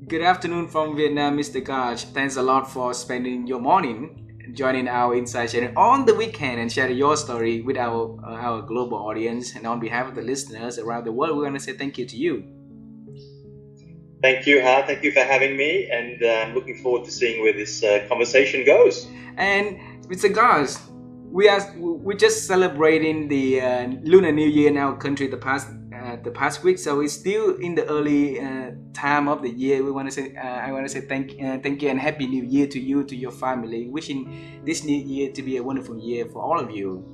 Good afternoon from Vietnam, Mr. Gaj. Thanks a lot for spending your morning joining our Inside Sharing on the weekend and sharing your story with our global audience. And on behalf of the listeners around the world, we want to say thank you to you. Thank you, Ha. Thank you for having me, and I'm looking forward to seeing where this conversation goes. And Mr. Gaj, we're just celebrating the Lunar New Year in our country the past week, so it's still in the early time of the year. We want to say I want to say thank you and happy New Year to you, to your family. Wishing this new year to be a wonderful year for all of you.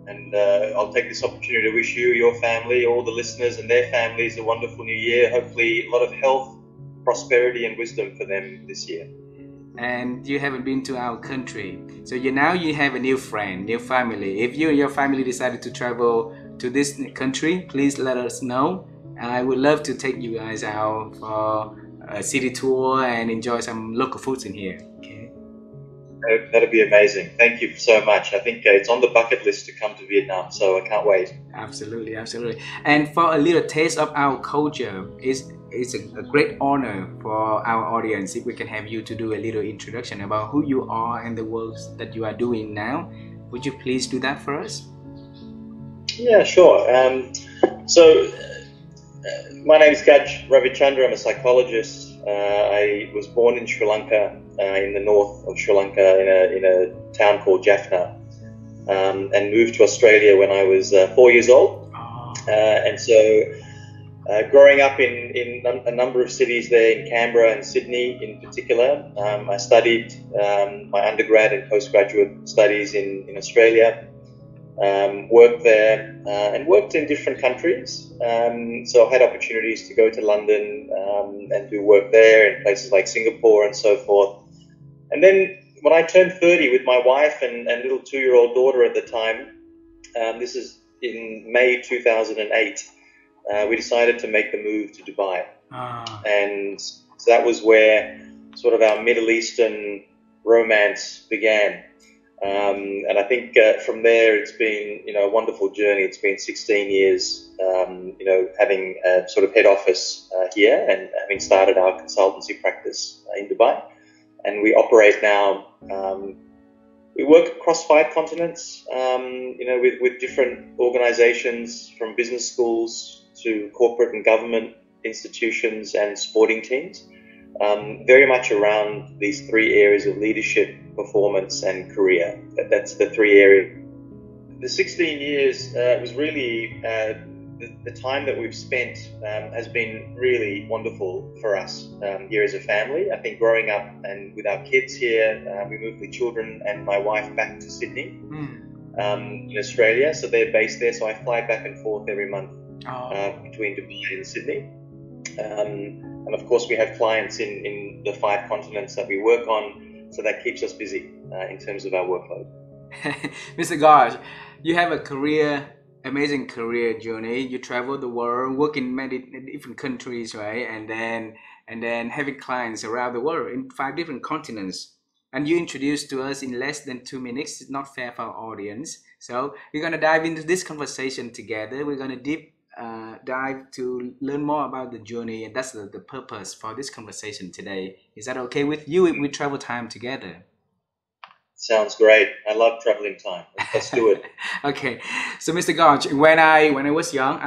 And I'll take this opportunity to wish you, your family, all the listeners and their families a wonderful new year. Hopefully a lot of health, prosperity and wisdom for them this year. And you haven't been to our country, so you have a new friend, new family. If you and your family decided to travel to this country, please let us know. I would love to take you guys out for a city tour and enjoy some local foods in here. Okay. That'd be amazing. Thank you so much. I think it's on the bucket list to come to Vietnam, so I can't wait. Absolutely, absolutely. And for a little taste of our culture, it's a great honor for our audience if we can have you to do a little introduction about who you are and the work that you are doing now. Would you please do that for us? Yeah, sure. My name is Gaj Ravichandra. I'm a psychologist. I was born in Sri Lanka, in the north of Sri Lanka, in a town called Jaffna, and moved to Australia when I was 4 years old. Growing up in a number of cities there, in Canberra and Sydney in particular, I studied my undergrad and postgraduate studies in Australia. Worked there and worked in different countries. So I had opportunities to go to London and do work there in places like Singapore and so forth. And then when I turned 30 with my wife and little 2-year-old daughter at the time, this is in May 2008, we decided to make the move to Dubai. And so that was where sort of our Middle Eastern romance began. And I think from there it's been, a wonderful journey. It's been 16 years, having a sort of head office here and having started our consultancy practice in Dubai. And we operate now, we work across 5 continents, with different organizations, from business schools to corporate and government institutions and sporting teams. Very much around these 3 areas of leadership, performance and career. That's the 3 areas. The 16 years was really the time that we've spent has been really wonderful for us here as a family. I think growing up and with our kids here, we moved the children and my wife back to Sydney in Australia. So they're based there. So I fly back and forth every month between Dubai and Sydney. And of course, we have clients in the 5 continents that we work on, so that keeps us busy in terms of our workload. Mr. Gaj, you have amazing career journey. You travel the world, work in many different countries, right? And then having clients around the world in 5 different continents. And you introduced to us in less than 2 minutes. It's not fair for our audience. So we're gonna dive into this conversation together. We're gonna dive to learn more about the journey, and that's the purpose for this conversation today. Is that okay with you if we travel time together? Sounds great. I love traveling time. Let's do it. Okay, so Mr. Gaj, when I was young,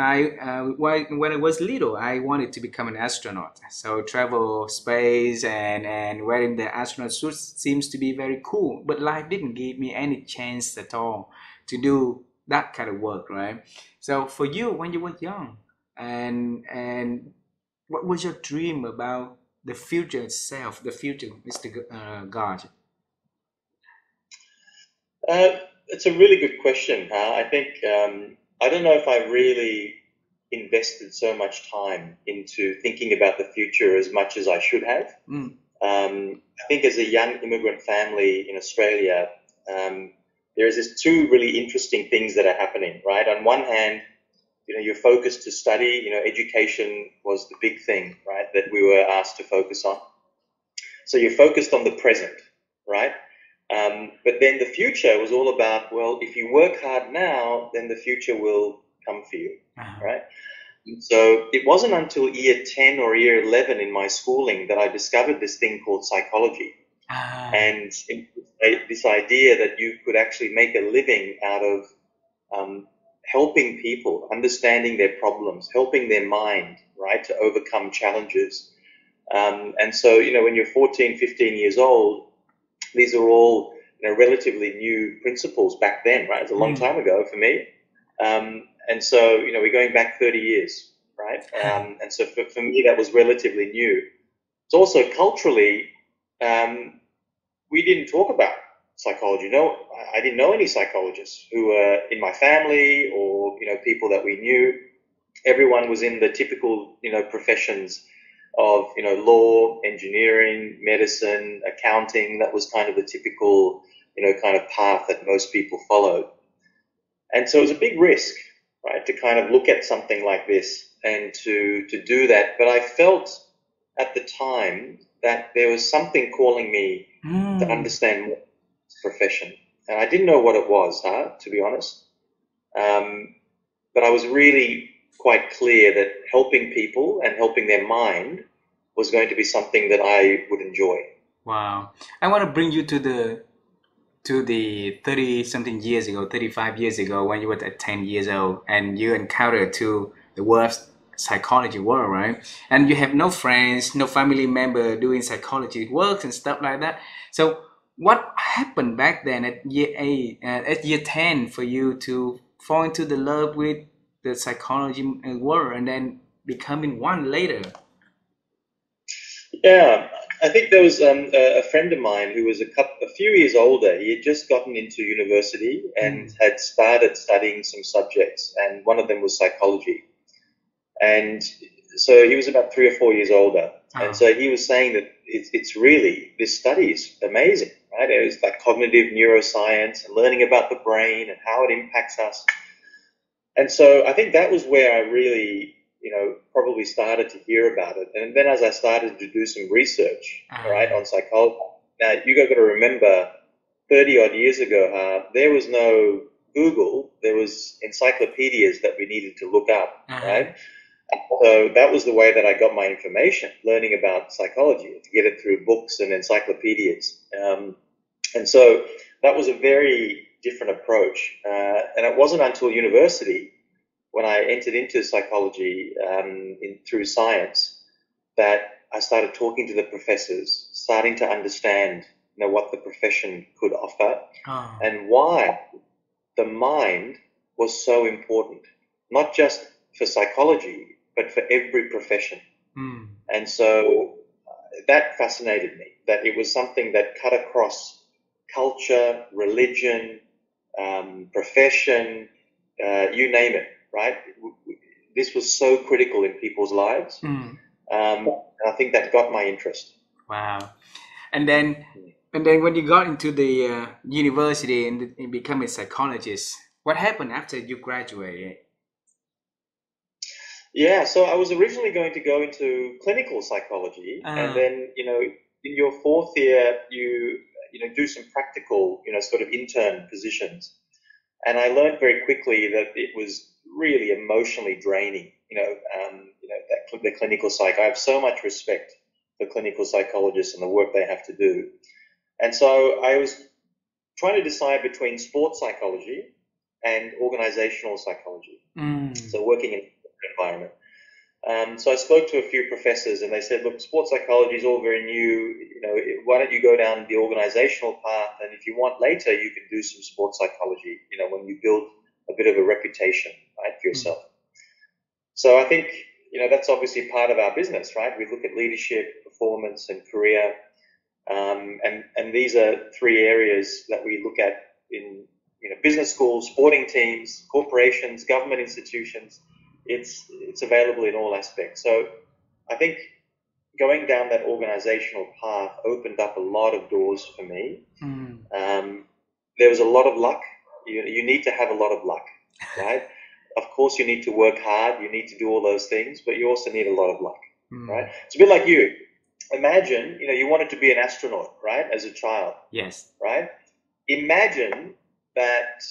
when I was little, I wanted to become an astronaut. So travel space and wearing the astronaut suit seems to be very cool, but life didn't give me any chance at all to do that kind of work, right? So for you, when you were young, and what was your dream about the future itself, the future, Mr. Gaj? It's a really good question. I think I don't know if I really invested so much time into thinking about the future as much as I should have. I think as a young immigrant family in Australia, there is this 2 really interesting things that are happening, right? On one hand, you're focused to study, education was the big thing, right, that we were asked to focus on. So you're focused on the present, right? But then the future was all about, well, if you work hard now, then the future will come for you, right? So it wasn't until year 10 or year 11 in my schooling that I discovered this thing called psychology. Ah. And this idea that you could actually make a living out of helping people, understanding their problems, helping their mind, right, to overcome challenges. And so, when you're 14, 15 years old, these are all, relatively new principles back then, right? It's a long time ago for me. And so, we're going back 30 years, right? And so for me, that was relatively new. It's also culturally, we didn't talk about psychology. No, I didn't know any psychologists who were in my family or, people that we knew. Everyone was in the typical, professions of, law, engineering, medicine, accounting. That was kind of the typical, kind of path that most people followed. And so it was a big risk, right, to kind of look at something like this and to do that. But I felt at the time that there was something calling me to understand more this profession. And I didn't know what it was, to be honest. But I was really quite clear that helping people and helping their mind was going to be something that I would enjoy. Wow. I want to bring you to the 30 something years ago, 35 years ago, when you were at 10 years old and you encountered to the worst psychology world, right? And you have no friends, no family member doing psychology works and stuff like that. So what happened back then at year 8, at year 10 for you to fall into the love with the psychology world and then becoming one later? Yeah, I think there was a friend of mine who was a few years older. He had just gotten into university and had started studying some subjects, and one of them was psychology. And so he was about 3 or 4 years older. And so he was saying that it's really, this study is amazing, right? It was like cognitive neuroscience and learning about the brain and how it impacts us. And so I think that was where I really, probably started to hear about it. And then as I started to do some research, right, on psychology, now you got to remember 30 odd years ago, there was no Google, there was encyclopedias that we needed to look up, right? So that was the way that I got my information, learning about psychology, to get it through books and encyclopedias. And so that was a very different approach. And it wasn't until university, when I entered into psychology through science, that I started talking to the professors, starting to understand, what the profession could offer and why the mind was so important, not just for psychology, but for every profession. And so that fascinated me, that it was something that cut across culture, religion, profession, you name it, right? This was so critical in people's lives. I think that got my interest. Wow. And then when you got into the university and become a psychologist, what happened after you graduated? Yeah, so I was originally going to go into clinical psychology, and then, in your fourth year, you do some practical, sort of intern positions. And I learned very quickly that it was really emotionally draining, the clinical psych. I have so much respect for clinical psychologists and the work they have to do. And so I was trying to decide between sports psychology and organizational psychology. So working in an environment. So I spoke to a few professors and they said, look, sports psychology is all very new. Why don't you go down the organizational path? And if you want later, you can do some sports psychology, when you build a bit of a reputation, right, for yourself. So I think, that's obviously part of our business, right? We look at leadership, performance, and career. And these are three areas that we look at in, business schools, sporting teams, corporations, government institutions. It's available in all aspects. So I think going down that organizational path opened up a lot of doors for me. There was a lot of luck. You need to have a lot of luck, right? Of course, you need to work hard. You need to do all those things, but you also need a lot of luck, right? It's a bit like you. Imagine, you wanted to be an astronaut, right, as a child. Yes. Right? Imagine that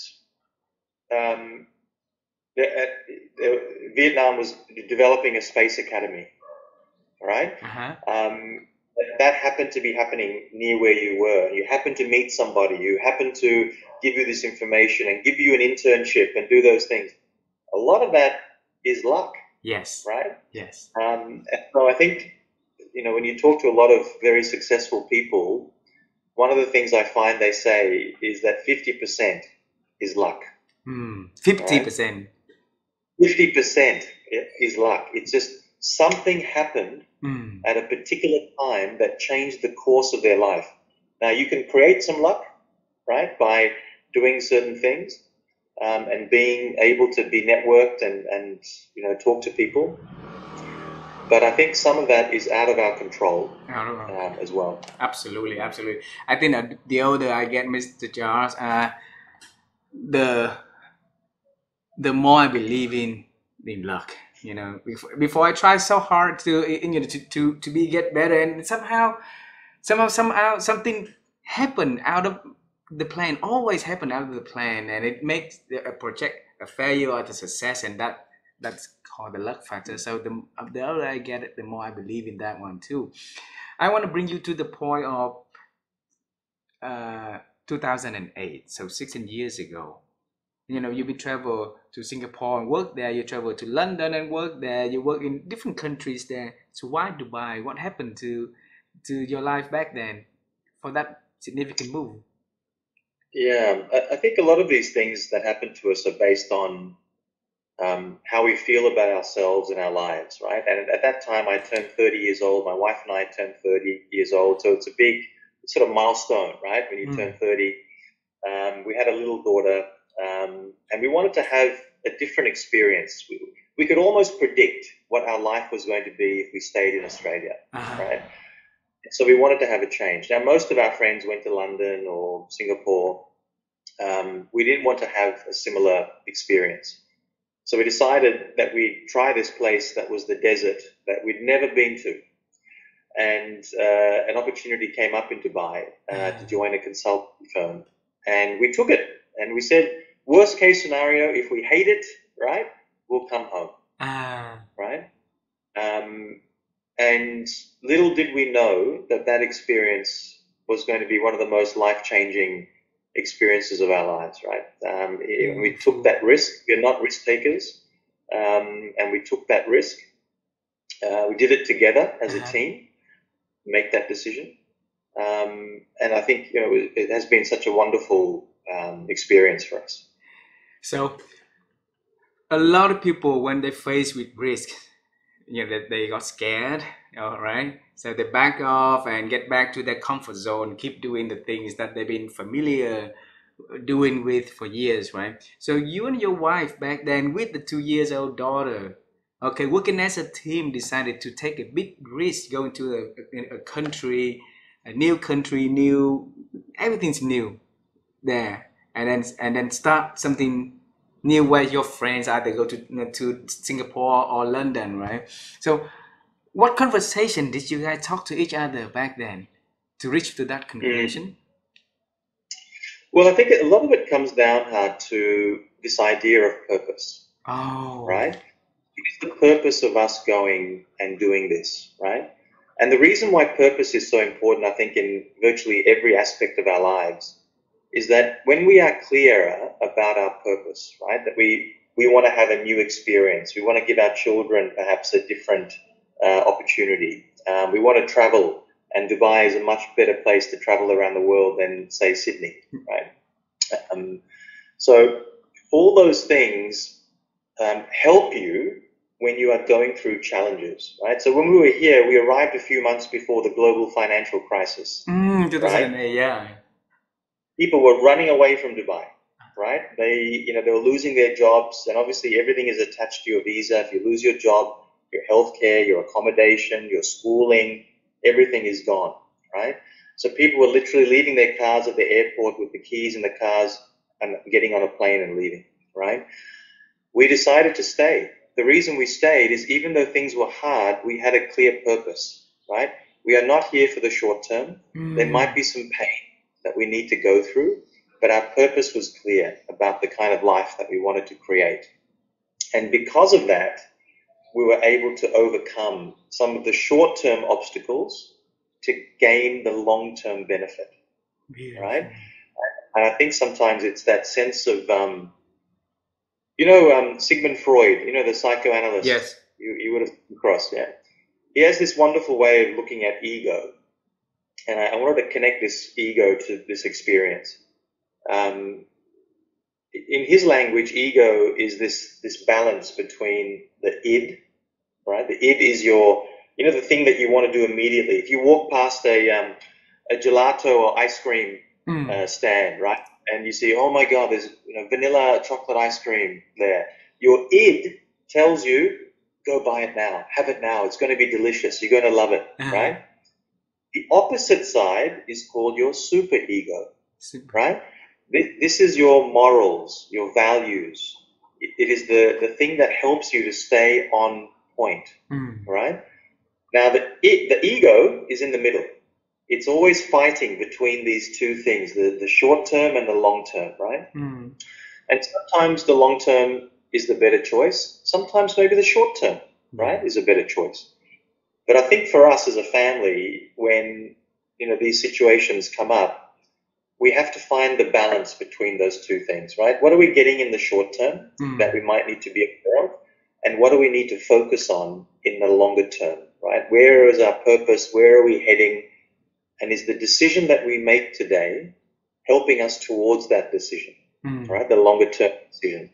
Vietnam was developing a space academy, right? Uh-huh. That happened to be happening near where you were. You happened to meet somebody. You happened to give you this information and give you an internship and do those things. A lot of that is luck, Yes. right? Yes. And so I think, when you talk to a lot of very successful people, one of the things I find they say is that 50% is luck. 50%. 50% is luck. It's just something happened at a particular time that changed the course of their life. Now, you can create some luck, right, by doing certain things and being able to be networked and talk to people. But I think some of that is out of our control as well. Absolutely. I think that the older I get, Mr. Charles, the more I believe in luck. Before I try so hard to be get better, and somehow something happened out of the plan. Always happen out of the plan, and it makes a project a failure or a success, and that's called the luck factor. So the older I get it, the more I believe in that one too. I want to bring you to the point of 2008, so 16 years ago. You be travel to Singapore and work there. You travel to London and work there. You work in different countries there. So why Dubai? What happened to your life back then for that significant move? Yeah, I think a lot of these things that happen to us are based on how we feel about ourselves and our lives, right? And at that time, I turned 30 years old. My wife and I turned 30 years old. So it's a big sort of milestone, right? When you turn 30. We had a little daughter, and we wanted to have a different experience. We could almost predict what our life was going to be if we stayed in Australia, right? So we wanted to have a change. Now, most of our friends went to London or Singapore. We didn't want to have a similar experience. So we decided that we'd try this place that was the desert that we'd never been to. And an opportunity came up in Dubai to join a consulting firm. And we took it. And we said, worst case scenario, if we hate it, right, we'll come home. Right? And little did we know that experience was going to be one of the most life-changing experiences of our lives, right? We took that risk. We're not risk takers, and we took that risk. We did it together as a team, make that decision. And I think it has been such a wonderful experience for us. So a lot of people, when they face with risk, they got scared, all right? So they back off and get back to their comfort zone, keep doing the things that they've been familiar doing with for years, right? So you and your wife back then with the 2-year-old daughter, okay, working as a team, decided to take a big risk, going to a country, a new country, everything's new there, and then start something new where your friends either go to Singapore or London, right? So what conversation did you guys talk to each other back then to reach to that conclusion? Well, I think a lot of it comes down to this idea of purpose, right? It's the purpose of us going and doing this, right? And the reason why purpose is so important, I think, in virtually every aspect of our lives, is that when we are clearer about our purpose, right, that we want to have a new experience, we want to give our children perhaps a different opportunity, we want to travel, and Dubai is a much better place to travel around the world than, say, Sydney, right? So all those things help you when you are going through challenges, right? So when we were here, we arrived a few months before the global financial crisis. 2008, right? yeah. People were running away from Dubai, right? They were losing their jobs, and obviously everything is attached to your visa. If you lose your job, your healthcare, your accommodation, your schooling, everything is gone, right? So people were literally leaving their cars at the airport with the keys in the cars and getting on a plane and leaving, right? We decided to stay. The reason we stayed is even though things were hard, we had a clear purpose, right? We are not here for the short term. There might be some pain that we need to go through, but our purpose was clear about the kind of life that we wanted to create. And because of that, we were able to overcome some of the short-term obstacles to gain the long-term benefit, right? Beautiful. And I think sometimes it's that sense of, Sigmund Freud, the psychoanalyst, Yes. you would have come across, yeah. He has this wonderful way of looking at ego, and I wanted to connect this ego to this experience. In his language, ego is this balance between the id, right? The id is the thing that you want to do immediately. If you walk past a gelato or ice cream stand, right, and you see, oh my God, there's vanilla chocolate ice cream there. Your id tells you, go buy it now, have it now. It's going to be delicious. You're going to love it, right? The opposite side is called your super ego, right? This is your morals, your values. It is the thing that helps you to stay on point, right? Now, the ego is in the middle. It's always fighting between these two things, the short term and the long term, right? And sometimes the long term is the better choice. Sometimes maybe the short term, right, is a better choice. But I think for us as a family, when these situations come up, we have to find the balance between those two things, right? What are we getting in the short term that we might need to be aware of? And what do we need to focus on in the longer term, right? Where is our purpose? Where are we heading? And is the decision that we make today helping us towards that decision, right? The longer term decision.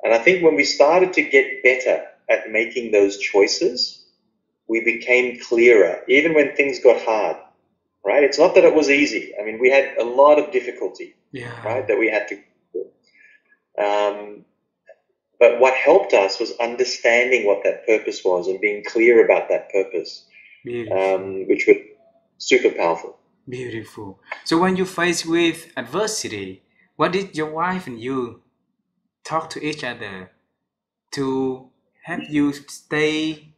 And I think when we started to get better at making those choices, we became clearer, even when things got hard. Right? It's not that it was easy. I mean, we had a lot of difficulty, right, that we had to do. But what helped us was understanding what that purpose was and being clear about that purpose, which was super powerful. Beautiful. So when you faced with adversity, what did your wife and you talk to each other to help you stay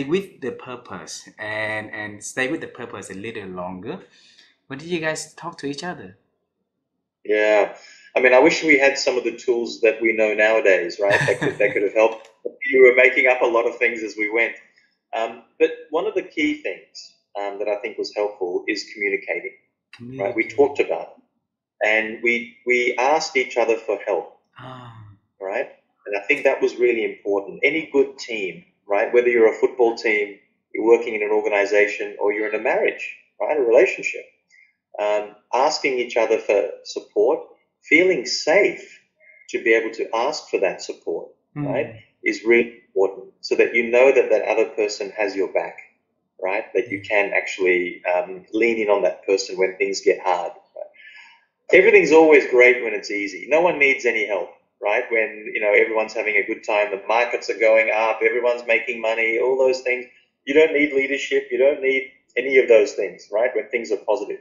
with the purpose and stay with the purpose a little longer? What did you guys talk to each other? Yeah, I mean, I wish we had some of the tools that we know nowadays, right? That could have helped. We were making up a lot of things as we went. But one of the key things that I think was helpful is communicating. Right? We talked about it, and we asked each other for help. Right? And I think that was really important. Any good team, right? Whether you're a football team, you're working in an organization, or you're in a marriage, right? A relationship. Asking each other for support, feeling safe to be able to ask for that support, right, is really important, so that you know that that other person has your back, right? That you can actually lean in on that person when things get hard. Right? Everything's always great when it's easy. No one needs any help, right? When everyone's having a good time, the markets are going up, everyone's making money, all those things. You don't need leadership. You don't need any of those things, right? When things are positive.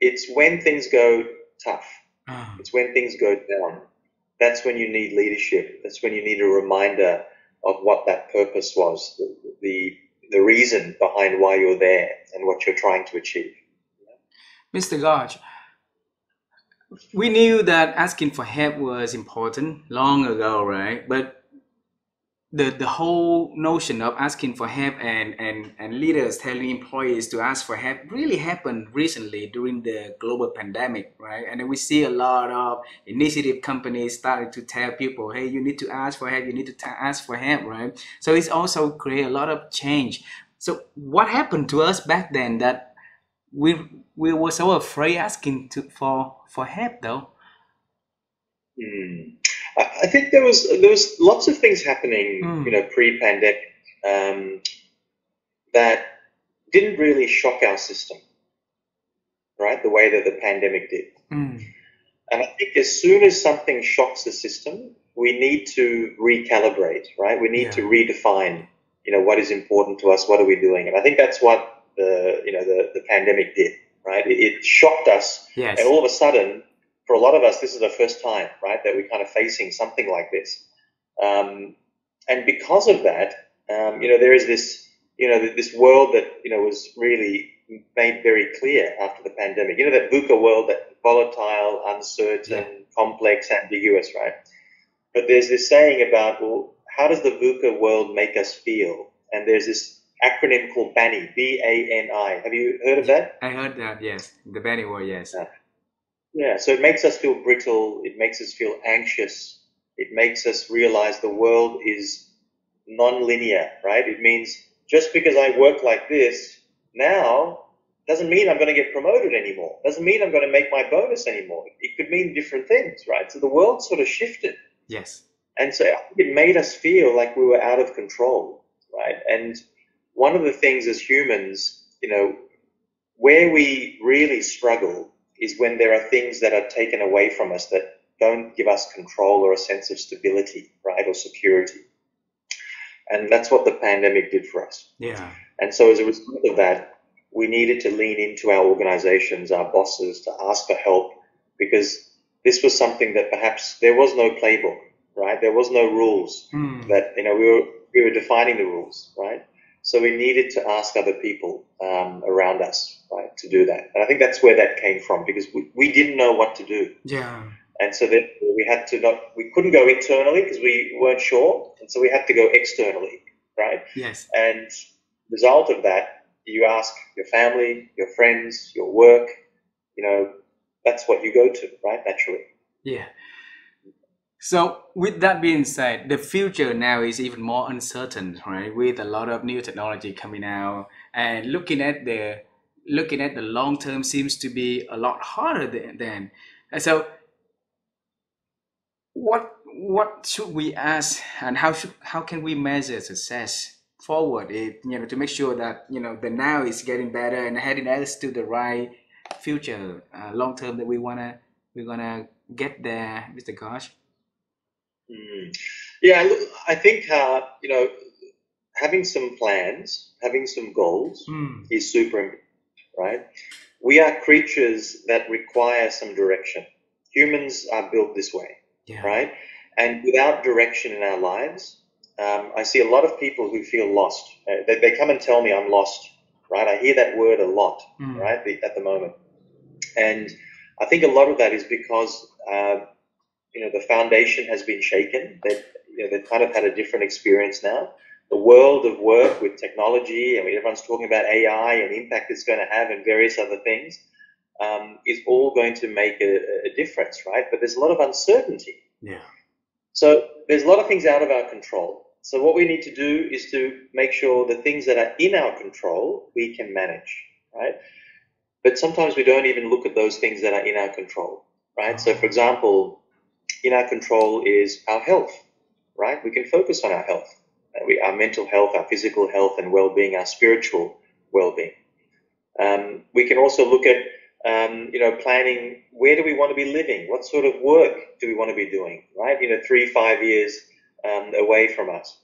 It's when things go tough. It's when things go down. That's when you need leadership. That's when you need a reminder of what that purpose was, the reason behind why you're there and what you're trying to achieve. Mr. Gaj, we knew that asking for help was important long ago, right? But the whole notion of asking for help and leaders telling employees to ask for help really happened recently during the global pandemic, right? And then we see a lot of initiative companies starting to tell people, hey, you need to ask for help, you need to ask for help, right? So it's also create a lot of change. So what happened to us back then that we were so afraid asking for help though? I think there was lots of things happening, pre-pandemic, that didn't really shock our system, right? The way that the pandemic did. And I think as soon as something shocks the system, we need to recalibrate, right? We need to redefine, what is important to us, what are we doing? And I think that's what the pandemic did, right? It shocked us, and all of a sudden, for a lot of us, this is the first time, right, that we're kind of facing something like this. And because of that, there is this, this world that, was really made very clear after the pandemic. That VUCA world, that volatile, uncertain, complex, ambiguous, right? But there's this saying about, well, how does the VUCA world make us feel? And there's this acronym called BANI, BANI. Have you heard of that? I heard that, yes. The Benny word, yes. Yeah, so it makes us feel brittle, it makes us feel anxious, it makes us realize the world is non-linear, right? It means just because I work like this now doesn't mean I'm going to get promoted anymore. Doesn't mean I'm going to make my bonus anymore. It could mean different things, right? So the world sort of shifted. Yes. And so it made us feel like we were out of control, right? And one of the things as humans, where we really struggle is when there are things that are taken away from us that don't give us control or a sense of stability, right, or security. And that's what the pandemic did for us. Yeah. And so as a result of that, we needed to lean into our organizations, our bosses, to ask for help, because this was something that perhaps there was no playbook, right? There was no rules that, we were defining the rules, right? So we needed to ask other people around us, right, to do that. And I think that's where that came from, because we didn't know what to do. Yeah. And so then we couldn't go internally because we weren't sure. And so we had to go externally, right? Yes. And result of that, you ask your family, your friends, your work, that's what you go to, right, naturally. Yeah. So with that being said, the future now is even more uncertain, right? With a lot of new technology coming out, and looking at the long term seems to be a lot harder than. And so what should we ask, and how can we measure success forward? To make sure that the now is getting better and heading us to the right future, long term that we're gonna get there, Mr. Gosh. Yeah, look, I think having some plans, having some goals is super important, right? We are creatures that require some direction. Humans are built this way, right? And without direction in our lives, I see a lot of people who feel lost. They come and tell me I'm lost, right? I hear that word a lot, right, at the moment. And I think a lot of that is because the foundation has been shaken. They've kind of had a different experience now. The world of work with technology, everyone's talking about AI and the impact it's going to have and various other things, is all going to make a difference, right? But there's a lot of uncertainty. Yeah. So there's a lot of things out of our control. So what we need to do is to make sure the things that are in our control, we can manage, right? But sometimes we don't even look at those things that are in our control, right? So for example, in our control is our health, right? We can focus on our health, our mental health, our physical health and well-being, our spiritual well-being. We can also look at, planning, where do we want to be living? What sort of work do we want to be doing, right? 3-5 years away from us.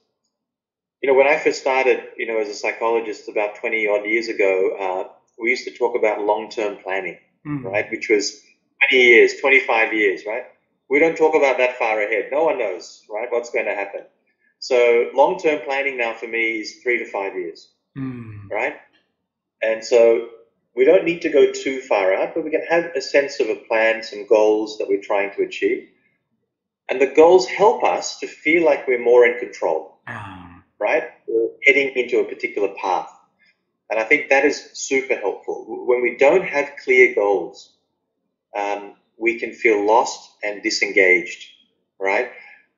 When I first started, as a psychologist about 20 odd years ago, we used to talk about long-term planning, right? Which was 20 years, 25 years, right? We don't talk about that far ahead. No one knows, right, what's going to happen. So long-term planning now for me is 3 to 5 years, right? And so we don't need to go too far out, but we can have a sense of a plan, some goals that we're trying to achieve. And the goals help us to feel like we're more in control, right? We're heading into a particular path. And I think that is super helpful. When we don't have clear goals, we can feel lost and disengaged, right?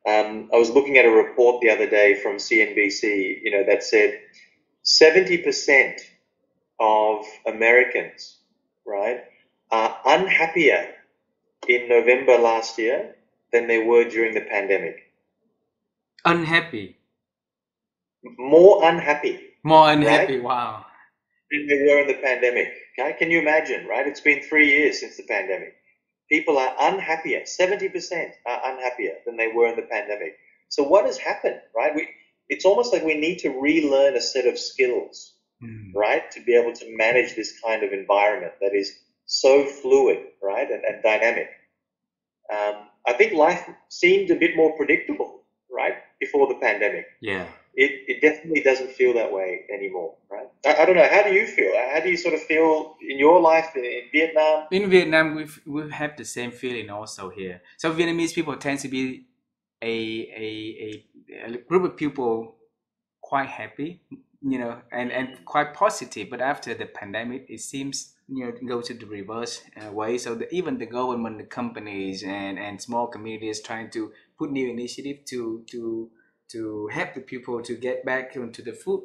I was looking at a report the other day from CNBC, that said 70% of Americans, right, are unhappier in November last year than they were during the pandemic. Unhappy. More unhappy. More unhappy, right? Wow. Than they were in the pandemic. Okay? Can you imagine, right? It's been 3 years since the pandemic. People are unhappier. 70% are unhappier than they were in the pandemic. So what has happened, right? It's almost like we need to relearn a set of skills, right, to be able to manage this kind of environment that is so fluid, right, and dynamic. I think life seemed a bit more predictable, right, before the pandemic. Yeah. It definitely doesn't feel that way anymore, right? I don't know. How do you feel? How do you sort of feel in your life in Vietnam? In Vietnam, we have the same feeling also here. So Vietnamese people tend to be a group of people quite happy, and quite positive. But after the pandemic, it seems go to the reverse way. So even the government, the companies, and small communities trying to put new initiative to help the people to get back into the food.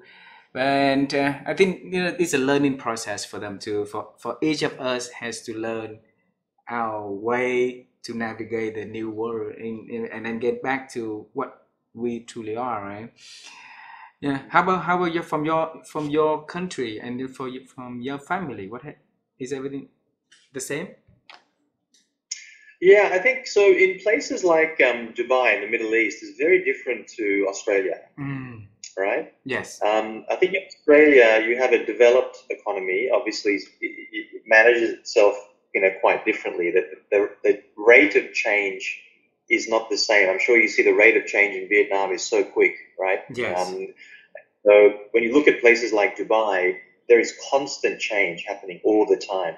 And I think it's a learning process for them too. For each of us has to learn our way to navigate the new world and then get back to what we truly are, right? Yeah. How about you from your country and from your family? Is everything the same? Yeah, I think so. In places like Dubai in the Middle East is very different to Australia, Mm. right? Yes. I think in Australia you have a developed economy. Obviously, it manages itself, quite differently. The rate of change is not the same. I'm sure you see the rate of change in Vietnam is so quick, right? Yes. So when you look at places like Dubai, there is constant change happening all the time.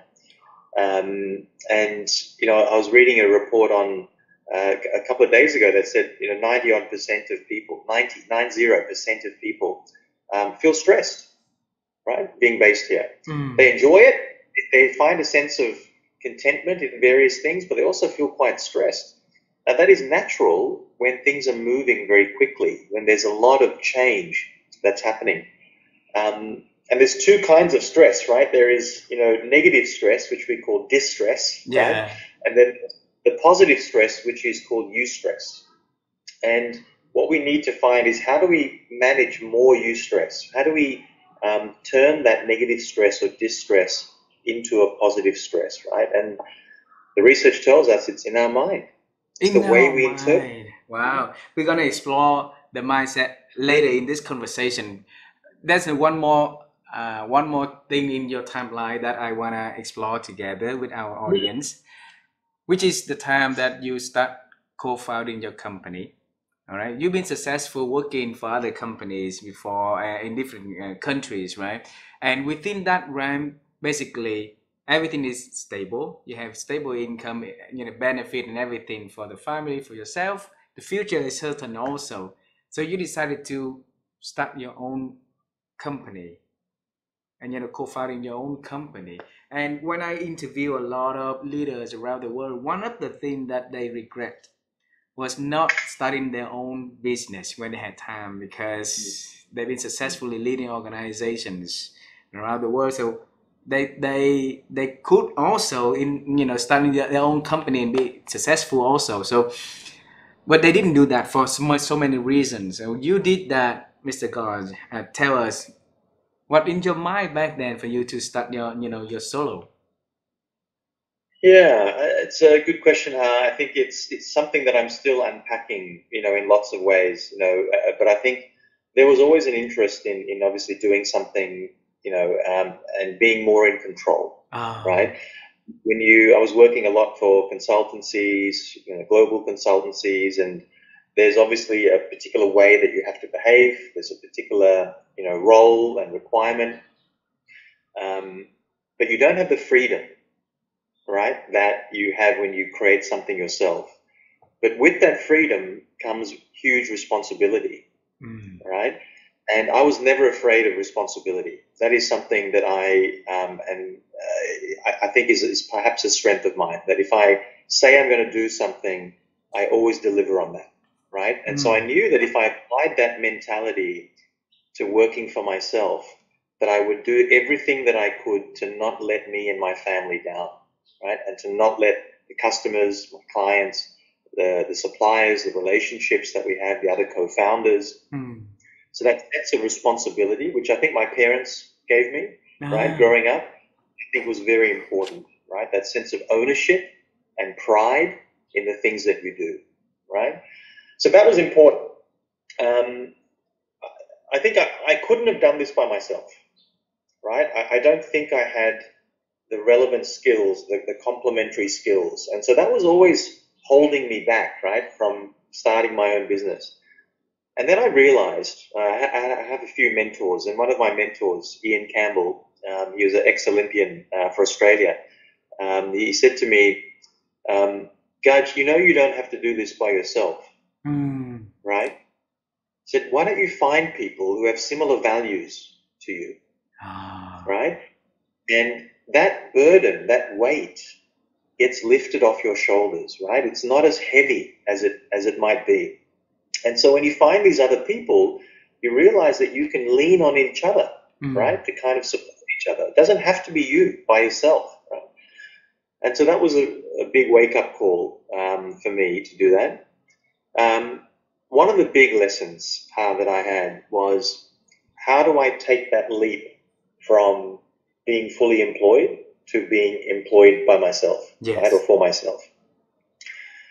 And I was reading a report on a couple of days ago that said 90 odd percent of people, 90% of people feel stressed, right? Being based here, they enjoy it. They find a sense of contentment in various things, but they also feel quite stressed. Now that is natural when things are moving very quickly, when there's a lot of change that's happening. And there's two kinds of stress, right? There is, negative stress, which we call distress, right? Yeah. And then the positive stress, which is called eustress. And what we need to find is how do we manage more eustress? How do we turn that negative stress or distress into a positive stress, right? And the research tells us it's in our mind. It's the In way our we interpret. mind. Wow. We're gonna explore the mindset later in this conversation. There's one more thing in your timeline that I wanna explore together with our audience, which is the time that you start co-founding your company. All right, you've been successful working for other companies before in different countries, right? And within that realm, basically everything is stable. You have stable income, benefit and everything for the family, for yourself. The future is certain also. So you decided to start your own company and co-founding your own company. And when I interview a lot of leaders around the world, one of the things that they regret was not starting their own business when they had time, because they've been successfully leading organizations around the world. So they could also in starting their own company and be successful also. So but they didn't do that for so many reasons. So you did that, Mr. Gaj. Tell us what in your mind back then for you to start your solo. Yeah, it's a good question. I think it's something that I'm still unpacking, in lots of ways, but I think there was always an interest in obviously doing something, and being more in control, Oh. right? I was working a lot for consultancies, global consultancies, and there's obviously a particular way that you have to behave. There's a particular, role and requirement, but you don't have the freedom, right, that you have when you create something yourself. But with that freedom comes huge responsibility, right? And I was never afraid of responsibility. That is something that I think is perhaps a strength of mine, that if I say I'm going to do something, I always deliver on that, right? And so I knew that if I applied that mentality to working for myself, that I would do everything that I could to not let me and my family down, right? And to not let the customers, my clients, the suppliers, the relationships that we have, the other co-founders. So that sense of responsibility, which I think my parents gave me, right, growing up, I think was very important, right? That sense of ownership and pride in the things that you do, right? So that was important. I think I couldn't have done this by myself, right? I don't think I had the relevant skills, the complementary skills. And so that was always holding me back, right, from starting my own business. And then I realized I have a few mentors, and one of my mentors, Ian Campbell, he was an ex-Olympian for Australia. He said to me, Gaj, you don't have to do this by yourself. Mm. right? Said, why don't you find people who have similar values to you, Ah. right? And that burden, that weight gets lifted off your shoulders, right? It's not as heavy as it might be. And so when you find these other people, you realize that you can lean on each other, Mm. right? To kind of support each other. It doesn't have to be you by yourself, right? And so that was a big wake up call for me to do that. One of the big lessons that I had was, how do I take that leap from being fully employed to being employed by myself, right, or Yes. for myself?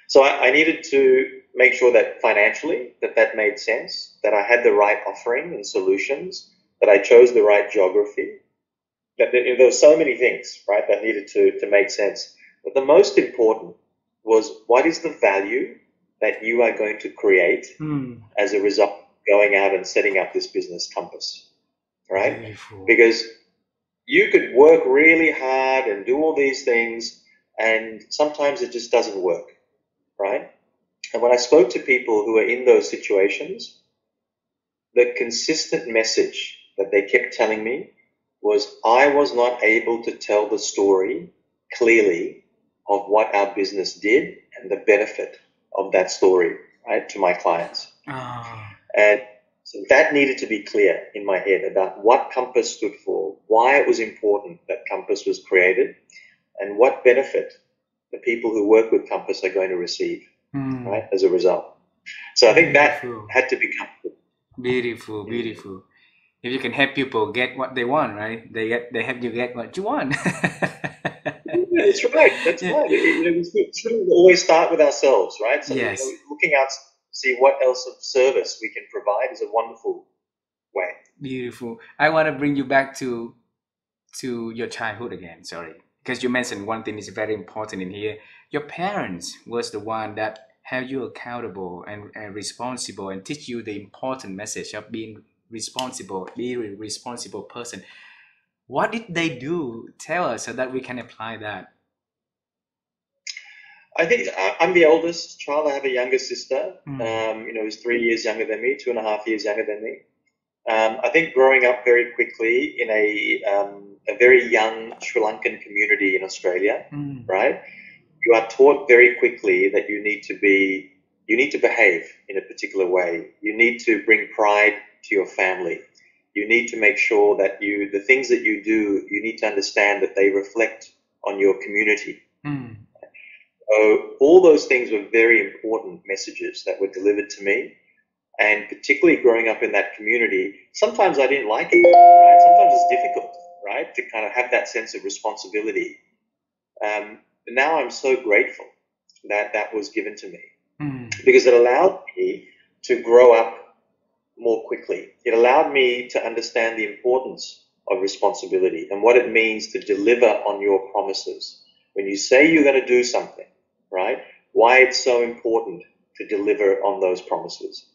So I needed to make sure that financially that made sense, that I had the right offering and solutions, that I chose the right geography. That there were so many things, right, that needed to make sense. But the most important was, what is the value that you are going to create Mm. as a result of going out and setting up this business Compass, right? Beautiful. Because you could work really hard and do all these things, and sometimes it just doesn't work, right? And when I spoke to people who are in those situations, the consistent message that they kept telling me was, I was not able to tell the story clearly of what our business did and the benefit of that story, right, to my clients. Ah. And so that needed to be clear in my head about what Compass stood for, why it was important that Compass was created, and what benefit the people who work with Compass are going to receive, Mm. right, as a result. So I think that Beautiful. had to become Beautiful. mm, Beautiful. If you can help people get what they want, right? They help you get what you want. yeah, that's right. That's Yeah. right. We shouldn't always start with ourselves, right? So, Yes. looking out to see what else of service we can provide is a wonderful way. Beautiful. I want to bring you back to your childhood again. Sorry, because you mentioned one thing is very important in here. Your parents was the one that held you accountable and responsible and teach you the important message of being responsible, be a responsible person. What did they do? Tell us so that we can apply that. I think I'm the oldest child. I have a younger sister, Mm. who's 3 years younger than me, 2.5 years younger than me. I think growing up very quickly in a very young Sri Lankan community in Australia, Mm. right? You are taught very quickly that you need to behave in a particular way. You need to bring pride to your family. You need to make sure that the things that you do, you need to understand that they reflect on your community. Mm. So all those things were very important messages that were delivered to me. And particularly growing up in that community, sometimes I didn't like it, right? Sometimes it's difficult, right, to kind of have that sense of responsibility. But now I'm so grateful that that was given to me, Mm. because it allowed me to grow up more quickly. It allowed me to understand the importance of responsibility and what it means to deliver on your promises. When you say you're going to do something, right, why it's so important to deliver on those promises.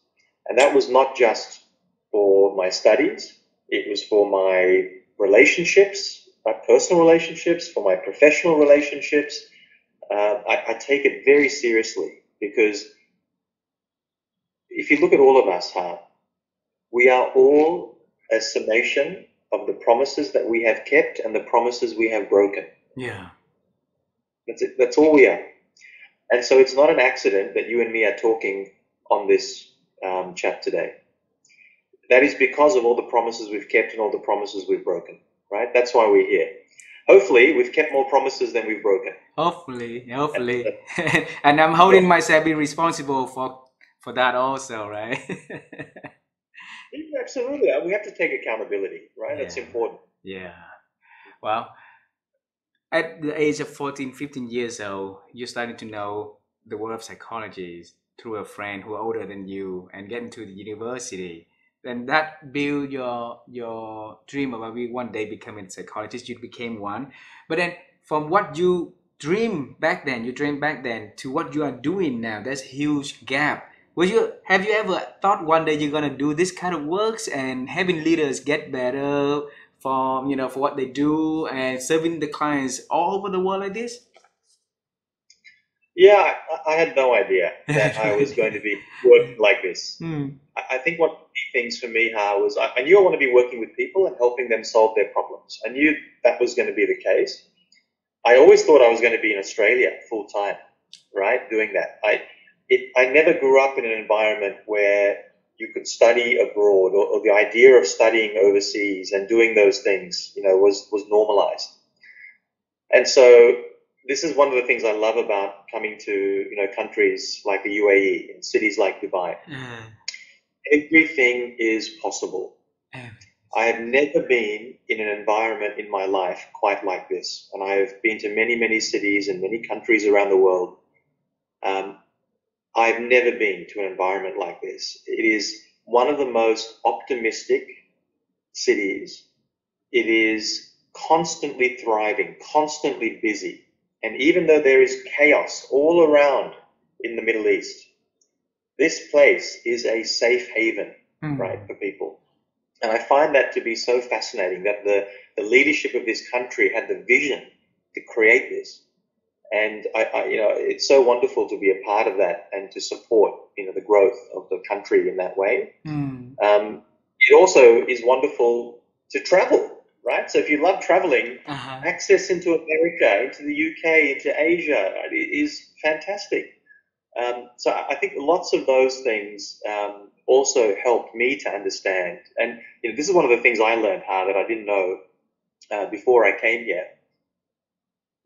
And that was not just for my studies, it was for my relationships, my personal relationships, for my professional relationships. I take it very seriously, because if you look at all of us, we are all a summation of the promises that we have kept and the promises we have broken. Yeah. That's it. That's all we are. And so it's not an accident that you and me are talking on this chat today. That is because of all the promises we've kept and all the promises we've broken, right? That's why we're here. Hopefully, we've kept more promises than we've broken. Hopefully, And, hopefully, and I'm yeah, holding myself be responsible for that also, right? absolutely. We have to take accountability, right? That's Yeah, important. yeah. Well, at the age of 14, 15 years old, you're starting to know the world of psychology through a friend who are older than you and get into the university. Then that build your dream about being one day becoming a psychologist. You became one. But then from what you dreamed back then to what you are doing now, there's a huge gap. Have you ever thought one day you're gonna do this kind of works and having leaders get better for what they do and serving the clients all over the world like this? Yeah, I had no idea that I was going to be working like this. Mm. I think one of the key things for me, Ha, was I knew I want to be working with people and helping them solve their problems. I knew that was going to be the case. I always thought I was going to be in Australia full time, right, doing that. I never grew up in an environment where you could study abroad, or the idea of studying overseas and doing those things, was normalized. And so this is one of the things I love about coming to, countries like the UAE and cities like Dubai. Mm. Everything is possible. Mm. I have never been in an environment in my life quite like this. And I've been to many, many cities and many countries around the world. Um, I've never been to an environment like this. It is one of the most optimistic cities. It is constantly thriving, constantly busy. And even though there is chaos all around in the Middle East, this place is a safe haven, right, Mm. for people. And I find that to be so fascinating that the leadership of this country had the vision to create this. And it's so wonderful to be a part of that and to support, the growth of the country in that way. Mm. It also is wonderful to travel, right? So if you love traveling, Uh-huh. access into America, into the UK, into Asia, right, is fantastic. So I think lots of those things also helped me to understand. And this is one of the things I learned, that I didn't know before I came here.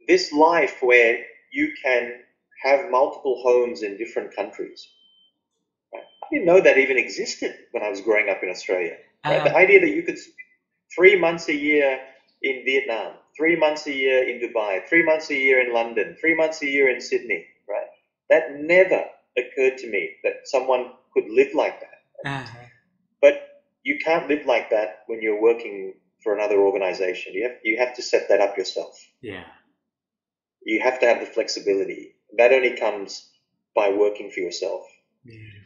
This life where you can have multiple homes in different countries. Right? I didn't know that even existed when I was growing up in Australia. Right? The Uh-huh. idea that you could spend 3 months a year in Vietnam, 3 months a year in Dubai, 3 months a year in London, 3 months a year in Sydney, right? That never occurred to me that someone could live like that. Uh-huh. But you can't live like that when you're working for another organization. You have to set that up yourself. Yeah. You have to have the flexibility. That only comes by working for yourself.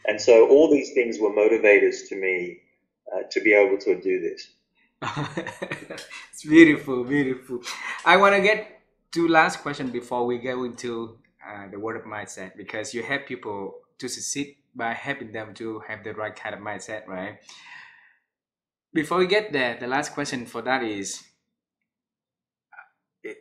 And Beautiful. so all these things were motivators to me to be able to do this. It's beautiful, beautiful. I want to get to last question before we go into the word of mindset, because you help people to succeed by helping them to have the right kind of mindset, right? Before we get there, the last question for that is, eh,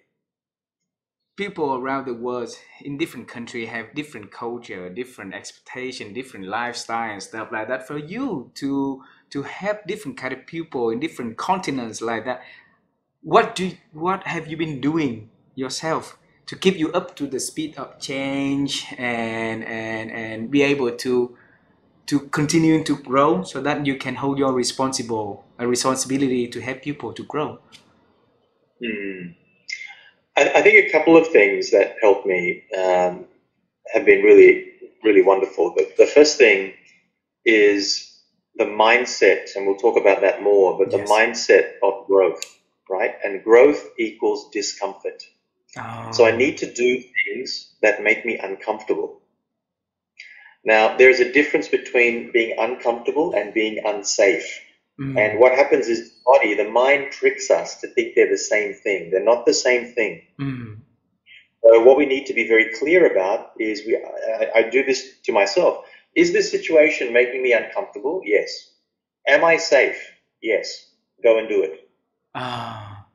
people around the world in different country have different culture, different expectation, different lifestyle and stuff like that. For you to help different kind of people in different continents like that, what have you been doing yourself to keep you up to the speed of change, and be able to continue to grow so that you can hold your responsibility to help people to grow? Hmm. I think a couple of things that helped me have been really, really wonderful. The first thing is the mindset, and we'll talk about that more, but the Yes. mindset of growth, right? And growth equals discomfort. So I Oh. need to do things that make me uncomfortable. Now, there's a difference between being uncomfortable and being unsafe. And Mm. what happens is the mind tricks us to think they're the same thing. They're not the same thing. Mm. So what we need to be very clear about is I do this to myself. Is this situation making me uncomfortable? Yes. Am I safe? Yes. Go and do it. Ah.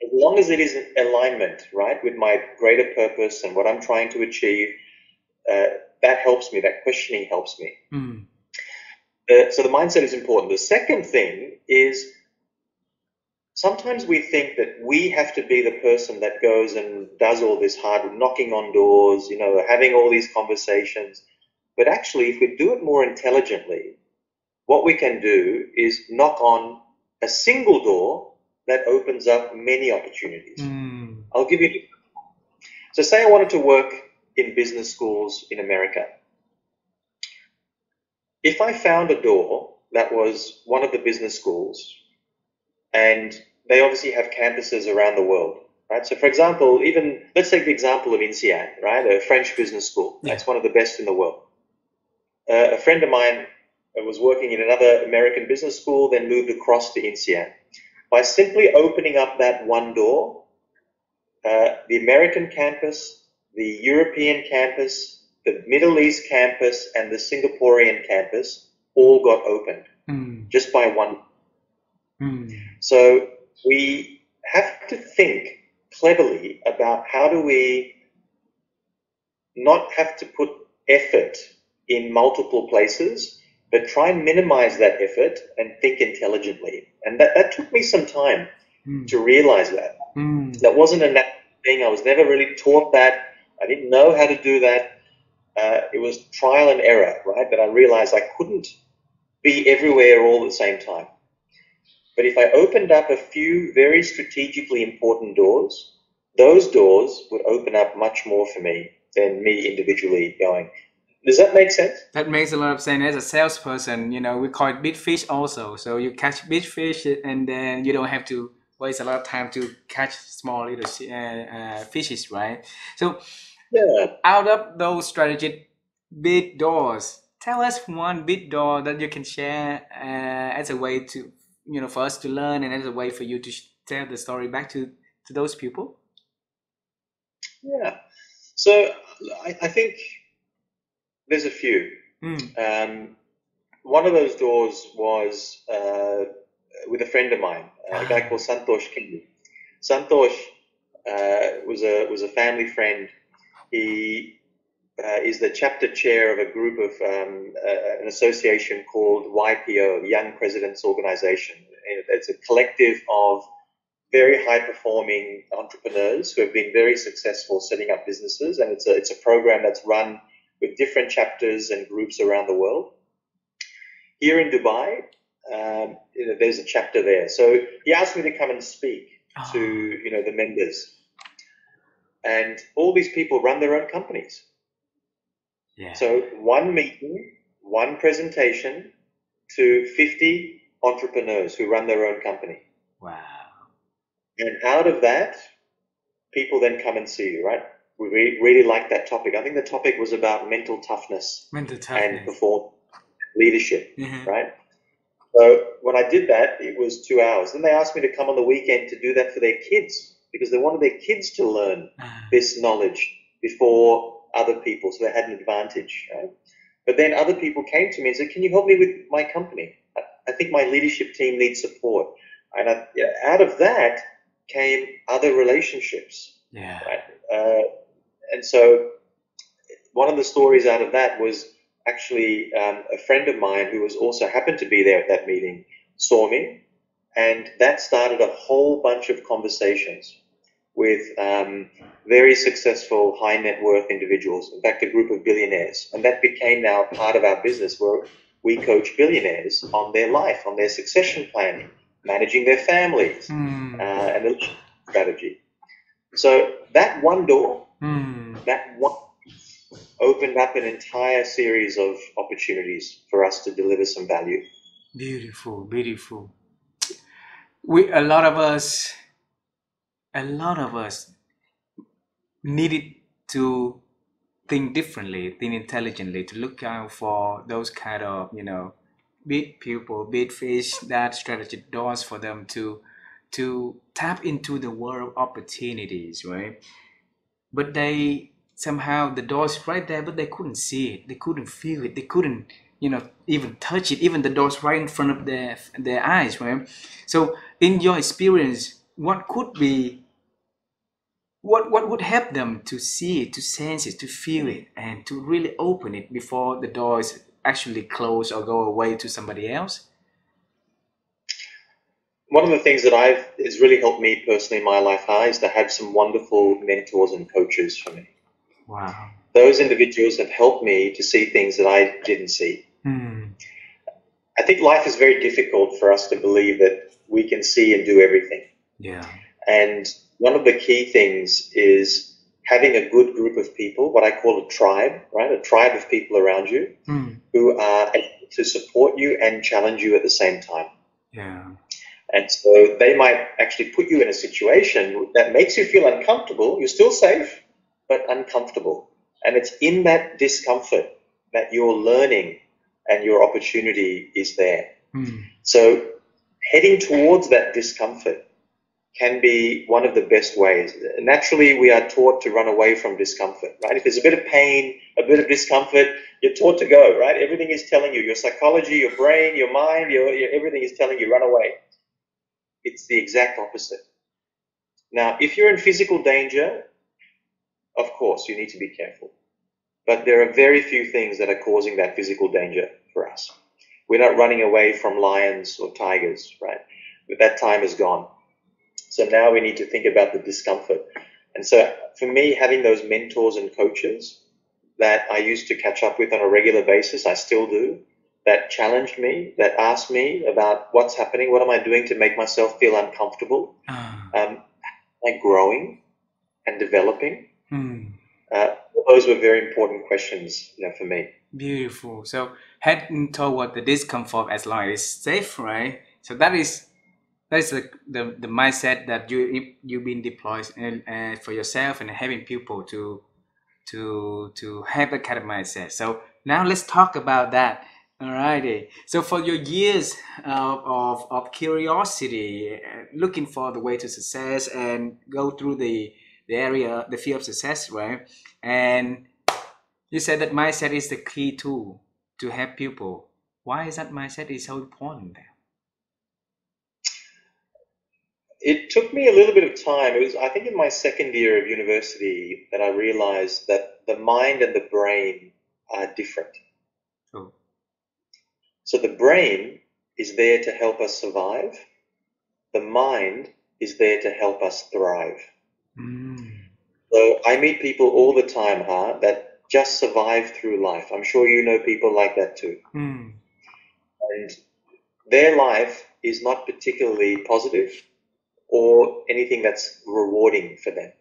As long as it is in alignment, right, with my greater purpose and what I'm trying to achieve, uh, that helps me. That questioning helps me. Mm. So the mindset is important. The second thing is sometimes we think that we have to be the person that goes and does all this hard knocking on doors, having all these conversations. But actually, if we do it more intelligently, what we can do is knock on a single door that opens up many opportunities. Mm. I'll give you. So say I wanted to work in business schools in America. If I found a door that was one of the business schools, and they obviously have campuses around the world, right? So for example, even let's take the example of INSEAD, right? A French business school. Yeah. That's one of the best in the world. A friend of mine was working in another American business school, then moved across to INSEAD. By simply opening up that one door, the American campus, the European campus, the Middle East campus, and the Singaporean campus all got opened just by one. So we have to think cleverly about how do we not have to put effort in multiple places, but try and minimize that effort and think intelligently. And that took me some time to realize that. That wasn't a natural thing. I was never really taught that. I didn't know how to do that. It was trial and error, right? That I realized I couldn't be everywhere all at the same time. But if I opened up a few very strategically important doors, those doors would open up much more for me than me individually going. Does that make sense? That makes a lot of sense. As a salesperson, we call it big fish also. So you catch big fish, and then you don't have to waste a lot of time to catch small little fishes, right? So out of those strategic big doors, tell us one big door that you can share as a way to, for us to learn, and as a way for you to tell the story back to those people. Yeah. So I think there's a few. One of those doors was with a friend of mine, a guy called Santosh Kindu. Santosh was a family friend. He is the chapter chair of a group of an association called YPO, Young Presidents Organization. It's a collective of very high-performing entrepreneurs who have been very successful setting up businesses, and it's a program that's run with different chapters and groups around the world. Here in Dubai, there's a chapter there. So he asked me to come and speak to the members, and all these people run their own companies. Yeah. So one meeting, one presentation to 50 entrepreneurs who run their own company. Wow. And out of that, people then come and see you, right? We really like that topic. I think the topic was about mental toughness and perform leadership, right? So when I did that, it was 2 hours. Then they asked me to come on the weekend to do that for their kids, because they wanted their kids to learn this knowledge before other people, so they had an advantage, right? But then other people came to me and said, can you help me with my company? I think my leadership team needs support. And out of that came other relationships. Yeah. Right? And so one of the stories out of that was actually a friend of mine who was also happened to be there at that meeting saw me, and that started a whole bunch of conversations with very successful high net worth individuals, in fact a group of billionaires, and that became now part of our business, where we coach billionaires on their life, on their succession planning, managing their families, and the strategy. So that one door, that one opened up an entire series of opportunities for us to deliver some value. Beautiful, beautiful. A lot of us needed to think differently, think intelligently, to look out for those kind of, big people, big fish, that strategic doors for them to tap into the world of opportunities, right? But they somehow, the door's right there, but they couldn't see it, they couldn't feel it, they couldn't, even touch it, even the door's right in front of their eyes, right? So in your experience, what would help them to see it, to sense it, to feel it, and to really open it before the doors actually close or go away to somebody else? One of the things that has really helped me personally in my life is to have some wonderful mentors and coaches for me. Wow. Those individuals have helped me to see things that I didn't see. I think life is very difficult for us to believe that we can see and do everything. Yeah. And one of the key things is having a good group of people, what I call a tribe, right? A tribe of people around you who are able to support you and challenge you at the same time. Yeah. And so they might actually put you in a situation that makes you feel uncomfortable. You're still safe, but uncomfortable. And it's in that discomfort that your learning and your opportunity is there. So heading towards that discomfort can be one of the best ways. Naturally, we are taught to run away from discomfort, right? If there's a bit of pain, a bit of discomfort, you're taught to go, right? Everything is telling you, your psychology, your brain, your mind, everything is telling you, run away. It's the exact opposite. Now, if you're in physical danger, of course, you need to be careful. But there are very few things that are causing that physical danger for us. We're not running away from lions or tigers, right? But that time is gone. So now we need to think about the discomfort. And so for me, having those mentors and coaches that I used to catch up with on a regular basis, I still do, that challenged me, that asked me about what's happening, what am I doing to make myself feel uncomfortable, like growing and developing. Those were very important questions, for me. Beautiful. So heading toward the discomfort as long as it's safe, right? So that is the mindset that you've been deployed for yourself and having people to have that kind of mindset. So now let's talk about that. Alrighty. So for your years of curiosity, looking for the way to success and go through the field of success, right? And you said that mindset is the key tool to help people. Why is that mindset is so important there? It took me a little bit of time. It was, I think, in my second year of university that I realized that the mind and the brain are different. Oh. So the brain is there to help us survive. The mind is there to help us thrive. So I meet people all the time, that just survive through life. I'm sure you know people like that too. And their life is not particularly positive or anything that's rewarding for them.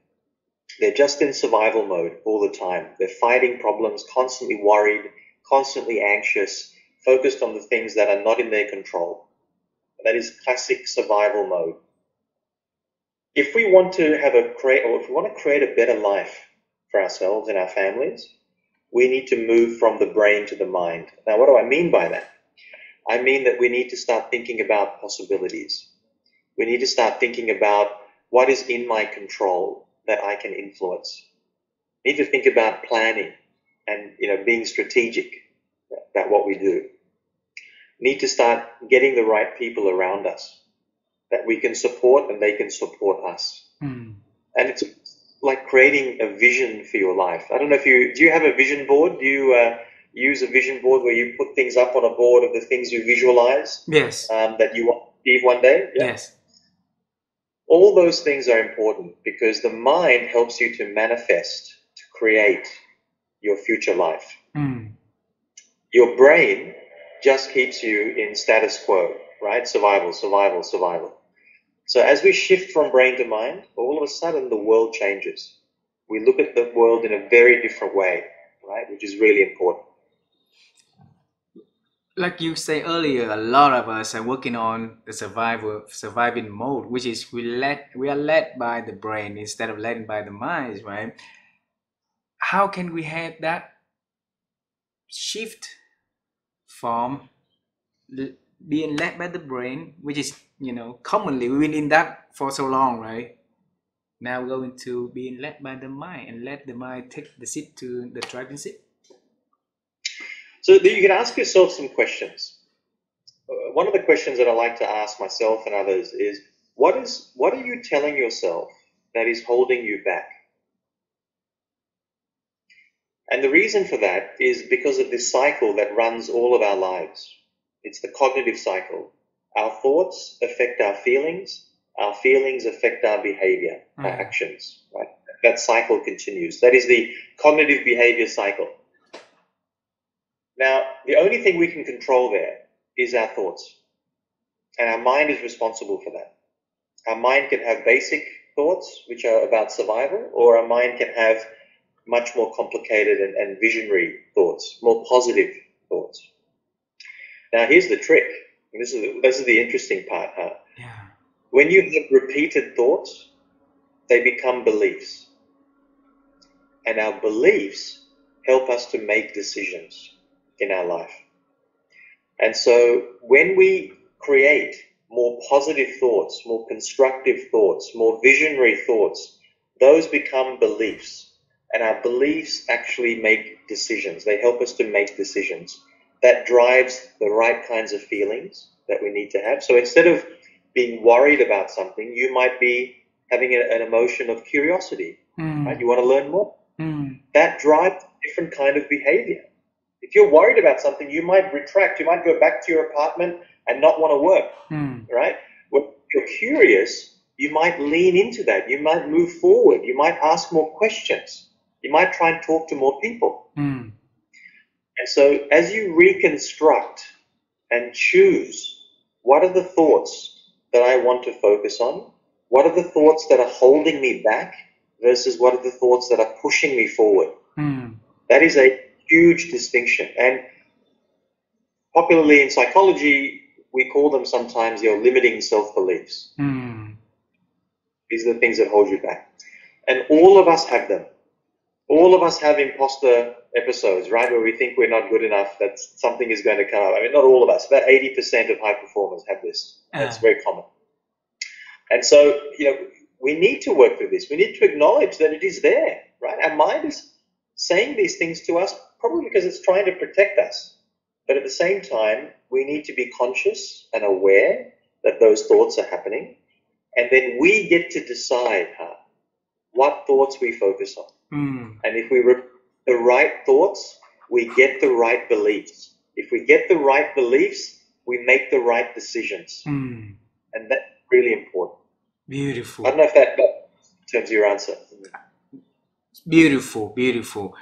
They're just in survival mode all the time. They're fighting problems, constantly worried, constantly anxious, focused on the things that are not in their control. That is classic survival mode. If we want to create a better life for ourselves and our families, we need to move from the brain to the mind. Now, what do I mean by that? I mean that we need to start thinking about possibilities. We need to start thinking about what is in my control that I can influence. We need to think about planning and being strategic about what we do. We need to start getting the right people around us that we can support and they can support us. And it's like creating a vision for your life. I don't know do you have a vision board? Do you use a vision board where you put things up on a board of the things you visualize? Yes. That you want to achieve one day? Yeah. Yes. All those things are important because the mind helps you to manifest, to create your future life. Your brain just keeps you in status quo, right? Survival, survival, survival. So as we shift from brain to mind, all of a sudden the world changes. We look at the world in a very different way, right? Which is really important. Like you say earlier, a lot of us are working on the surviving mode, which is we are led by the brain instead of led by the mind, right? How can we have that shift from being led by the brain, which is commonly we've been in that for so long, right? Now going to being led by the mind and let the mind take the seat to the driving seat. So you can ask yourself some questions. One of the questions that I like to ask myself and others is, what are you telling yourself that is holding you back? And the reason for that is because of this cycle that runs all of our lives. It's the cognitive cycle. Our thoughts affect our feelings affect our behavior, our actions, right? That cycle continues. That is the cognitive behavior cycle. Now, the only thing we can control there is our thoughts. And our mind is responsible for that. Our mind can have basic thoughts, which are about survival, or our mind can have much more complicated and visionary thoughts, more positive thoughts. Now, here's the trick. This is the interesting part. Yeah. When you have repeated thoughts, they become beliefs. And our beliefs help us to make decisions in our life. And so when we create more positive thoughts, more constructive thoughts, more visionary thoughts, those become beliefs. And our beliefs actually make decisions. They help us to make decisions. That drives the right kinds of feelings that we need to have. So instead of being worried about something, you might be having an emotion of curiosity. Right? You want to learn more. That drives a different kind of behavior. If you're worried about something, you might retract. You might go back to your apartment and not want to work. Right? When you're curious, you might lean into that. You might move forward. You might ask more questions. You might try and talk to more people. And so as you reconstruct and choose, what are the thoughts that I want to focus on? What are the thoughts that are holding me back versus what are the thoughts that are pushing me forward? That is a huge distinction. And popularly in psychology, we call them sometimes your limiting self-beliefs. These are the things that hold you back. And all of us have them. All of us have imposter episodes, right, where we think we're not good enough, that something is going to come up. I mean, not all of us. About 80% of high performers have this. It's very common. And so, we need to work through this. We need to acknowledge that it is there, right? Our mind is saying these things to us probably because it's trying to protect us. But at the same time, we need to be conscious and aware that those thoughts are happening. And then we get to decide what thoughts we focus on. And if we the right thoughts, we get the right beliefs. If we get the right beliefs, we make the right decisions. And that's really important. Beautiful. I don't know if that in terms of your answer. Beautiful.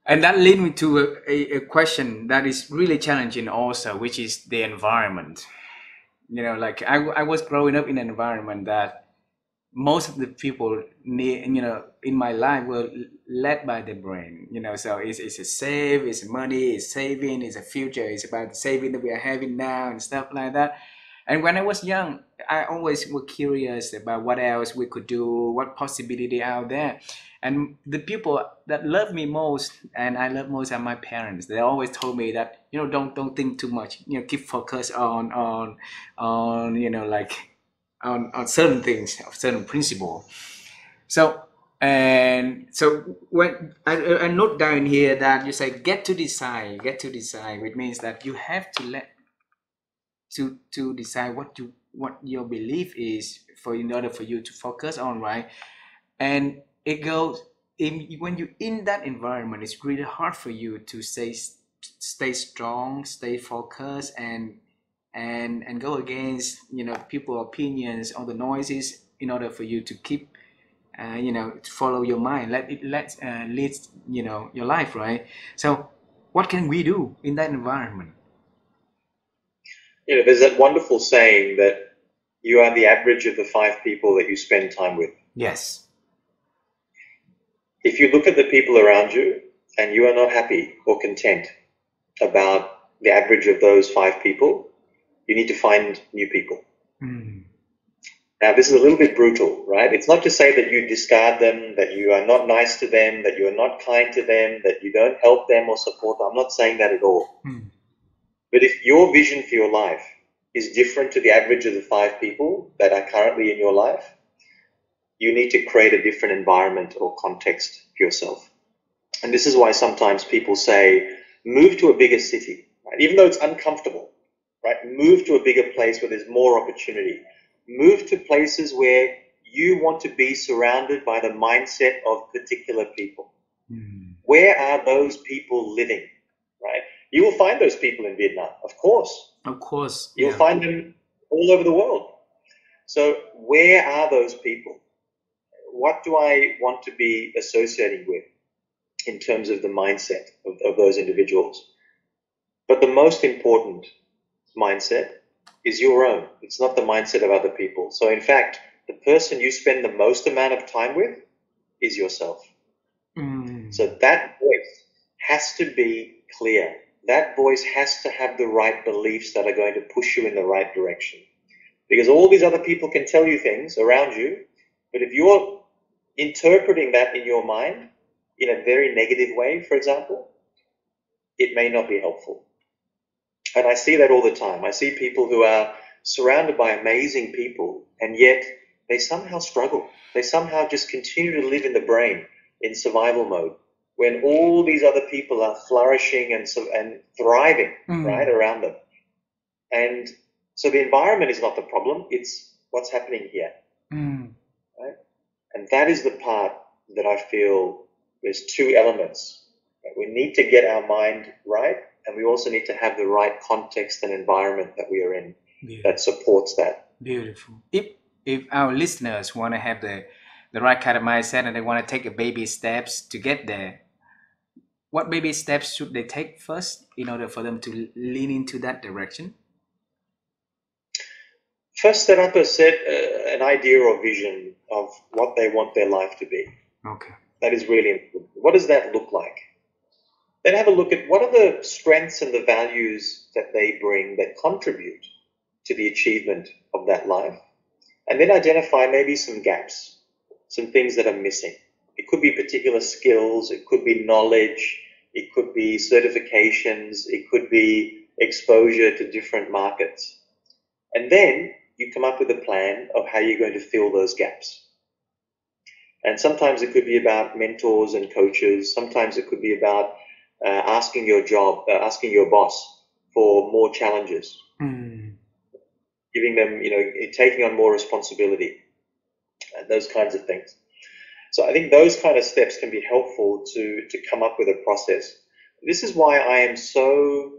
And that leads me to a question that is really challenging also, which is the environment. Like I was growing up in an environment that most of the people in my life were led by the brain. So it's a save, it's money, it's saving, it's a future, it's about the saving that we are having now and stuff like that. And when I was young, I always was curious about what else we could do, what possibility out there. And the people that love me most and I love most are my parents. They always told me that, don't think too much, keep focus on on certain things, certain principle. So when I note down here that you say get to decide, which means that you have to to decide what your belief is in order for you to focus on, right? And it goes when you're in that environment, it's really hard for you to stay strong, stay focused, and go against people opinions or the noises in order for you to keep to follow your mind, let it lead your life, right? So what can we do in that environment? There's that wonderful saying that you are the average of the 5 people that you spend time with. Yes. If you look at the people around you and you are not happy or content about the average of those 5 people, you need to find new people. Now, this is a little bit brutal, right? It's not to say that you discard them, that you are not nice to them, that you are not kind to them, that you don't help them or support them. I'm not saying that at all. But if your vision for your life is different to the average of the 5 people that are currently in your life, you need to create a different environment or context for yourself. And this is why sometimes people say, move to a bigger city, right? Even though it's uncomfortable, right? Move to a bigger place where there's more opportunity. Move to places where you want to be surrounded by the mindset of particular people. Where are those people living, right? You will find those people in Vietnam, of course. Of course. You'll find them all over the world. So where are those people? What do I want to be associating with in terms of the mindset of those individuals? But the most important mindset is your own. It's not the mindset of other people. So in fact, the person you spend the most amount of time with is yourself. So that voice has to be clear. That voice has to have the right beliefs that are going to push you in the right direction. Because all these other people can tell you things around you, but if you're interpreting that in your mind in a very negative way, for example, it may not be helpful. And I see that all the time. I see people who are surrounded by amazing people, and yet they somehow struggle. They somehow just continue to live in the brain in survival mode when all these other people are flourishing and thriving right around them. And so the environment is not the problem, it's what's happening here. Right? And that is the part that I feel there's two elements. Right? We need to get our mind right, and we also need to have the right context and environment that we are in that supports that. Beautiful. If our listeners want to have the right kind of mindset and they want to take a baby steps to get there, what baby steps should they take first in order for them to lean into that direction? First, set up an idea or vision of what they want their life to be. Okay. That is really important. What does that look like? Then have a look at what are the strengths and the values that they bring that contribute to the achievement of that life. And then identify maybe some gaps, some things that are missing. It could be particular skills, it could be knowledge, it could be certifications, it could be exposure to different markets. And then you come up with a plan of how you're going to fill those gaps. And sometimes it could be about mentors and coaches. Sometimes it could be about asking your boss for more challenges, giving them, taking on more responsibility, and those kinds of things. So I think those kind of steps can be helpful to come up with a process. This is why I am so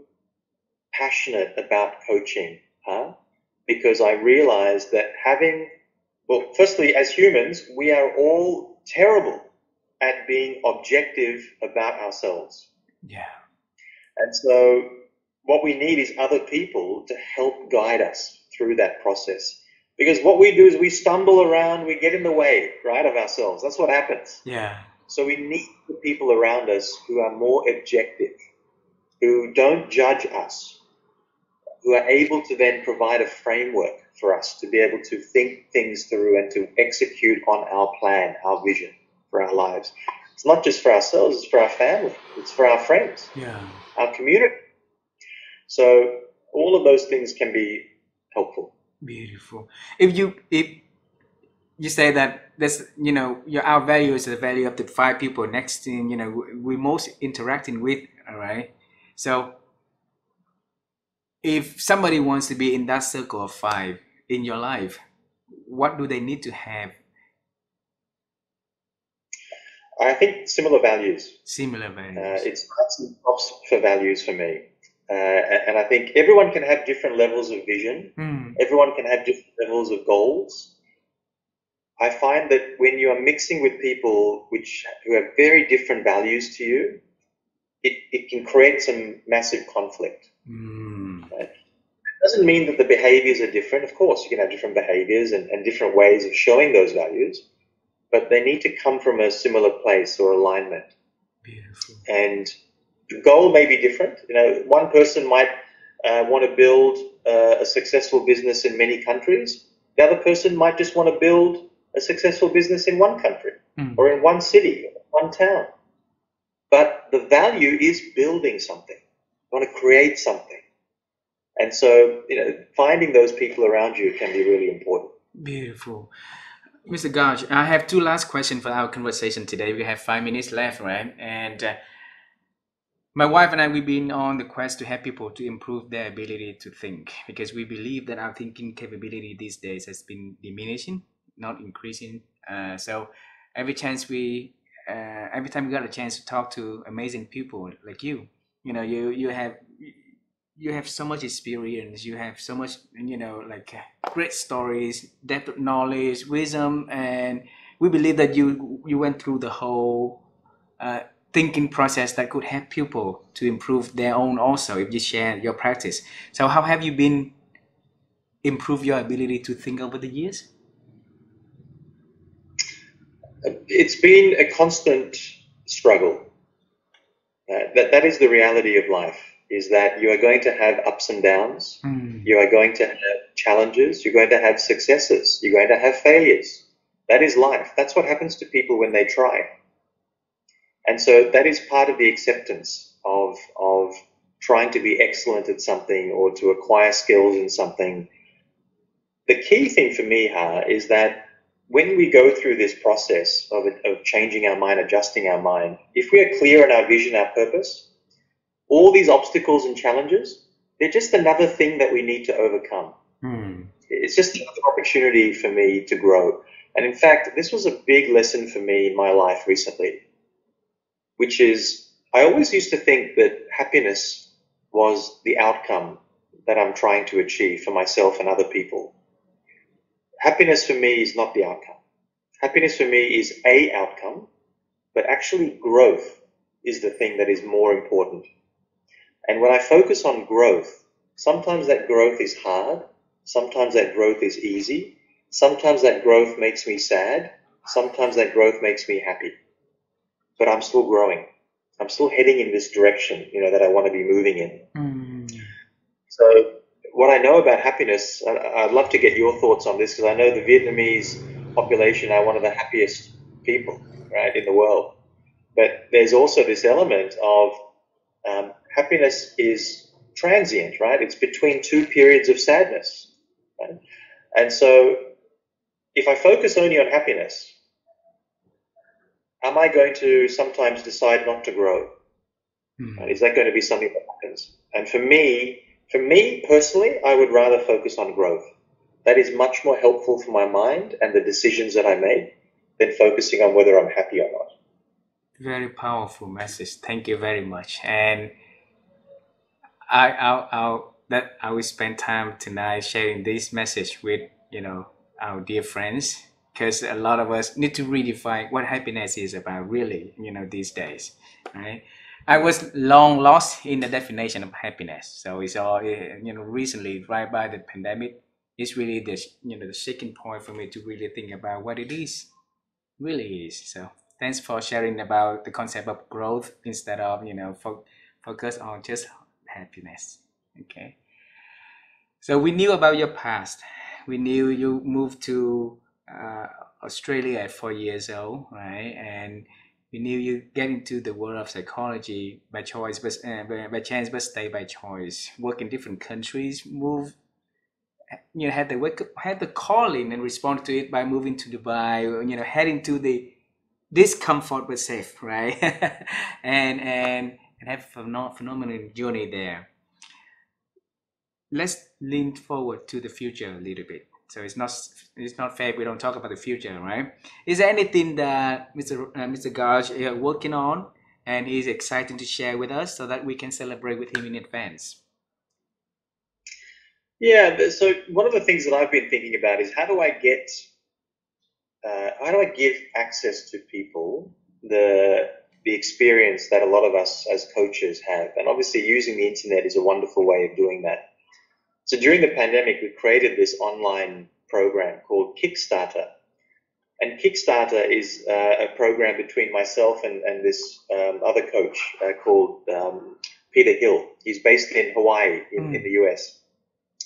passionate about coaching, because I realize that firstly, as humans, we are all terrible at being objective about ourselves. Yeah. And so what we need is other people to help guide us through that process. Because what we do is we stumble around, we get in the way, right, of ourselves. That's what happens. Yeah. So we need the people around us who are more objective, who don't judge us, who are able to then provide a framework for us to be able to think things through and to execute on our plan, our vision for our lives. It's not just for ourselves, it's for our family, it's for our friends, our community. So all of those things can be helpful. Beautiful. If you say that that's our value is the value of the 5 people next in we most interacting with, all right? So if somebody wants to be in that circle of 5 in your life, what do they need to have? I think similar values. Similar values. It's nuts and props for values for me. And I think everyone can have different levels of vision. Everyone can have different levels of goals. I find that when you are mixing with people who have very different values to you, it can create some massive conflict. Right? It doesn't mean that the behaviors are different. Of course, you can have different behaviors and different ways of showing those values, but they need to come from a similar place or alignment. Beautiful. And the goal may be different. One person might want to build a successful business in many countries. The other person might just want to build a successful business in one country or in one city, or one town. But the value is building something. You want to create something. And so, finding those people around you can be really important. Beautiful. Mr. Gaj, I have 2 last questions for our conversation today. We have 5 minutes left, right? And my wife and I, we've been on the quest to help people to improve their ability to think, because we believe that our thinking capability these days has been diminishing, not increasing. So every time we got a chance to talk to amazing people like you, you have so much experience, you have so much, great stories, depth of knowledge, wisdom, and we believe that you went through the whole thinking process that could help people to improve their own also, if you share your practice. So how have you been improve your ability to think over the years? It's been a constant struggle. That is the reality of life, is that you are going to have ups and downs. You are going to have challenges. You're going to have successes. You're going to have failures. That is life. That's what happens to people when they try. And so that is part of the acceptance of trying to be excellent at something or to acquire skills in something. The key thing for me, is that when we go through this process of changing our mind, adjusting our mind, if we are clear on our vision, our purpose, all these obstacles and challenges, they're just another thing that we need to overcome. It's just another opportunity for me to grow. And in fact, this was a big lesson for me in my life recently, which is I always used to think that happiness was the outcome that I'm trying to achieve for myself and other people. Happiness for me is not the outcome. Happiness for me is a outcome, but actually growth is the thing that is more important. And when I focus on growth, sometimes that growth is hard, sometimes that growth is easy, sometimes that growth makes me sad, sometimes that growth makes me happy. But I'm still growing. I'm still heading in this direction, that I want to be moving in. So what I know about happiness, I'd love to get your thoughts on this, because I know the Vietnamese population are one of the happiest people, right, in the world. But there's also this element of happiness is transient, right? It's between two periods of sadness. Right? And so if I focus only on happiness, am I going to sometimes decide not to grow? Right? Is that going to be something that happens? And for me personally, I would rather focus on growth. That is much more helpful for my mind and the decisions that I make than focusing on whether I'm happy or not. Very powerful message. Thank you very much. And I will spend time tonight sharing this message with our dear friends, because a lot of us need to redefine what happiness is about really, these days, right? I was long lost in the definition of happiness. So it's all, recently, right by the pandemic, it's really the shaking point for me to really think about what it is, really is. So thanks for sharing about the concept of growth instead of, focus on just happiness. Okay. So we knew about your past. We knew you moved to Australia at 4 years old, right? And we knew you get into the world of psychology by choice, but by chance, but stay by choice. Work in different countries, move. Had the calling and respond to it by moving to Dubai. Heading to the discomfort but safe, right? and have a phenomenal journey there. Let's lean forward to the future a little bit. So it's not fair if we don't talk about the future, right? Is there anything that Mr. Gaj is working on and is excited to share with us so that we can celebrate with him in advance? Yeah. So one of the things that I've been thinking about is how do I give access to people the experience that a lot of us as coaches have, and obviously using the internet is a wonderful way of doing that. So during the pandemic, we created this online program called Kickstarter. And Kickstarter is a program between myself and this other coach called Peter Hill. He's based in Hawaii in the US.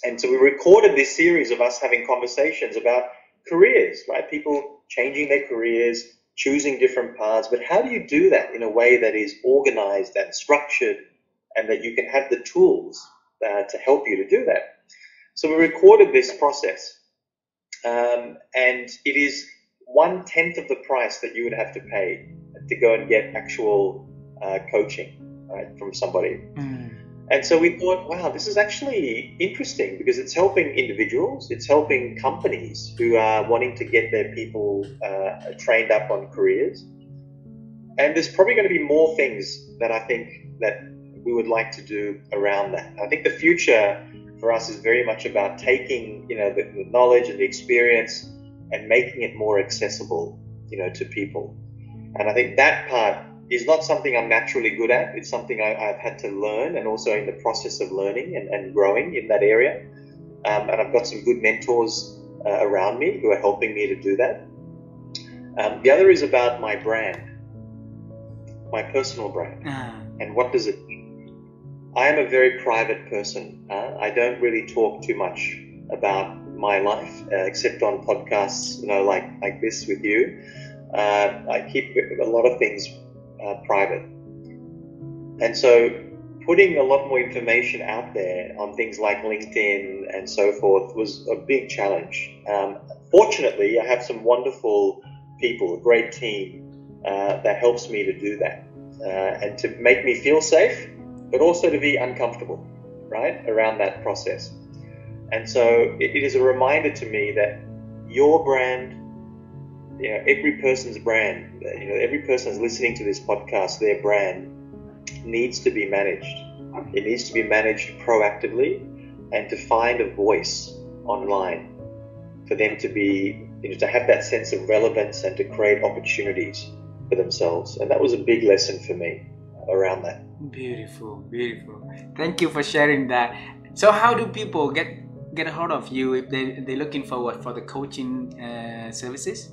And so we recorded this series of us having conversations about careers, right? People changing their careers, choosing different paths. But how do you do that in a way that is organized and structured and that you can have the tools to help you to do that? So we recorded this process, and it is 1/10 of the price that you would have to pay to go and get actual coaching, right, from somebody. And so we thought, wow, this is actually interesting because it's helping individuals, it's helping companies who are wanting to get their people trained up on careers. And there's probably going to be more things that I think that we would like to do around that. I think the future for us is very much about taking, the knowledge and the experience and making it more accessible, to people. And I think that part is not something I'm naturally good at. It's something I've had to learn, and also in the process of learning and growing in that area. And I've got some good mentors around me who are helping me to do that. The other is about my brand, my personal brand. And what does it mean? I am a very private person. I don't really talk too much about my life, except on podcasts, like this with you. I keep a lot of things private. And so putting a lot more information out there on things like LinkedIn and so forth was a big challenge. Fortunately, I have some wonderful people, a great team that helps me to do that and to make me feel safe, but also to be uncomfortable, right, around that process. And so it is a reminder to me that your brand, every person's brand, every person that's listening to this podcast, their brand needs to be managed. It needs to be managed proactively and to find a voice online for them to be, to have that sense of relevance and to create opportunities for themselves. And that was a big lesson for me around that. Beautiful, beautiful. Thank you for sharing that. So how do people get a hold of you if they're looking forward for the coaching services?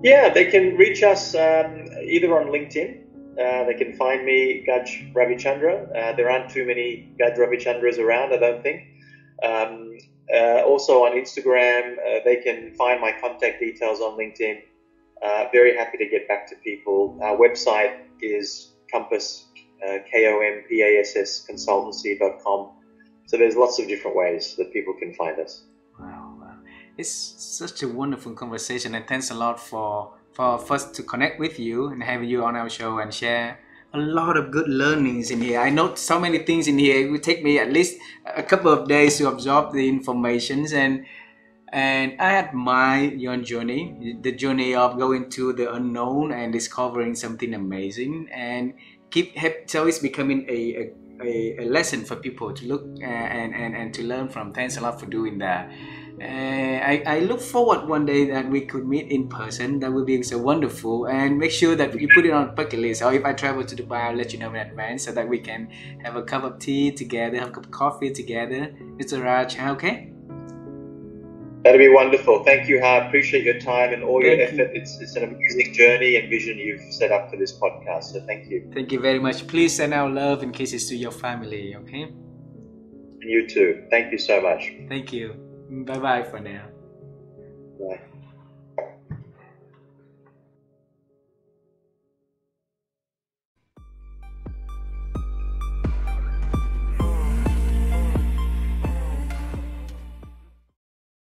Yeah, they can reach us either on LinkedIn. They can find me, Gaj Ravichandra. There aren't too many Gaj Ravichandras around, I don't think. Also on Instagram, they can find my contact details on LinkedIn. Very happy to get back to people. Our website is Compass, KOMPASS consultancy.com. So there's lots of different ways that people can find us. Wow. It's such a wonderful conversation, and thanks a lot for us to connect with you and have you on our show and share a lot of good learnings in here. I know so many things in here. It would take me at least a couple of days to absorb the informations, and I admire your journey, the journey of going to the unknown and discovering something amazing, and so it's becoming a lesson for people to look and to learn from. Thanks a lot for doing that. I look forward one day that we could meet in person. That would be so wonderful. And make sure that you put it on bucket list. Or if I travel to Dubai, I'll let you know in advance so that we can have a cup of tea together, have a cup of coffee together. Mr. Raj, okay? That'd be wonderful. Thank you, Ha. Appreciate your time and all your effort. It's an amazing journey and vision you've set up for this podcast. So thank you. Thank you very much. Please send our love and kisses to your family, okay? And you too. Thank you so much. Thank you. Bye-bye for now. Bye.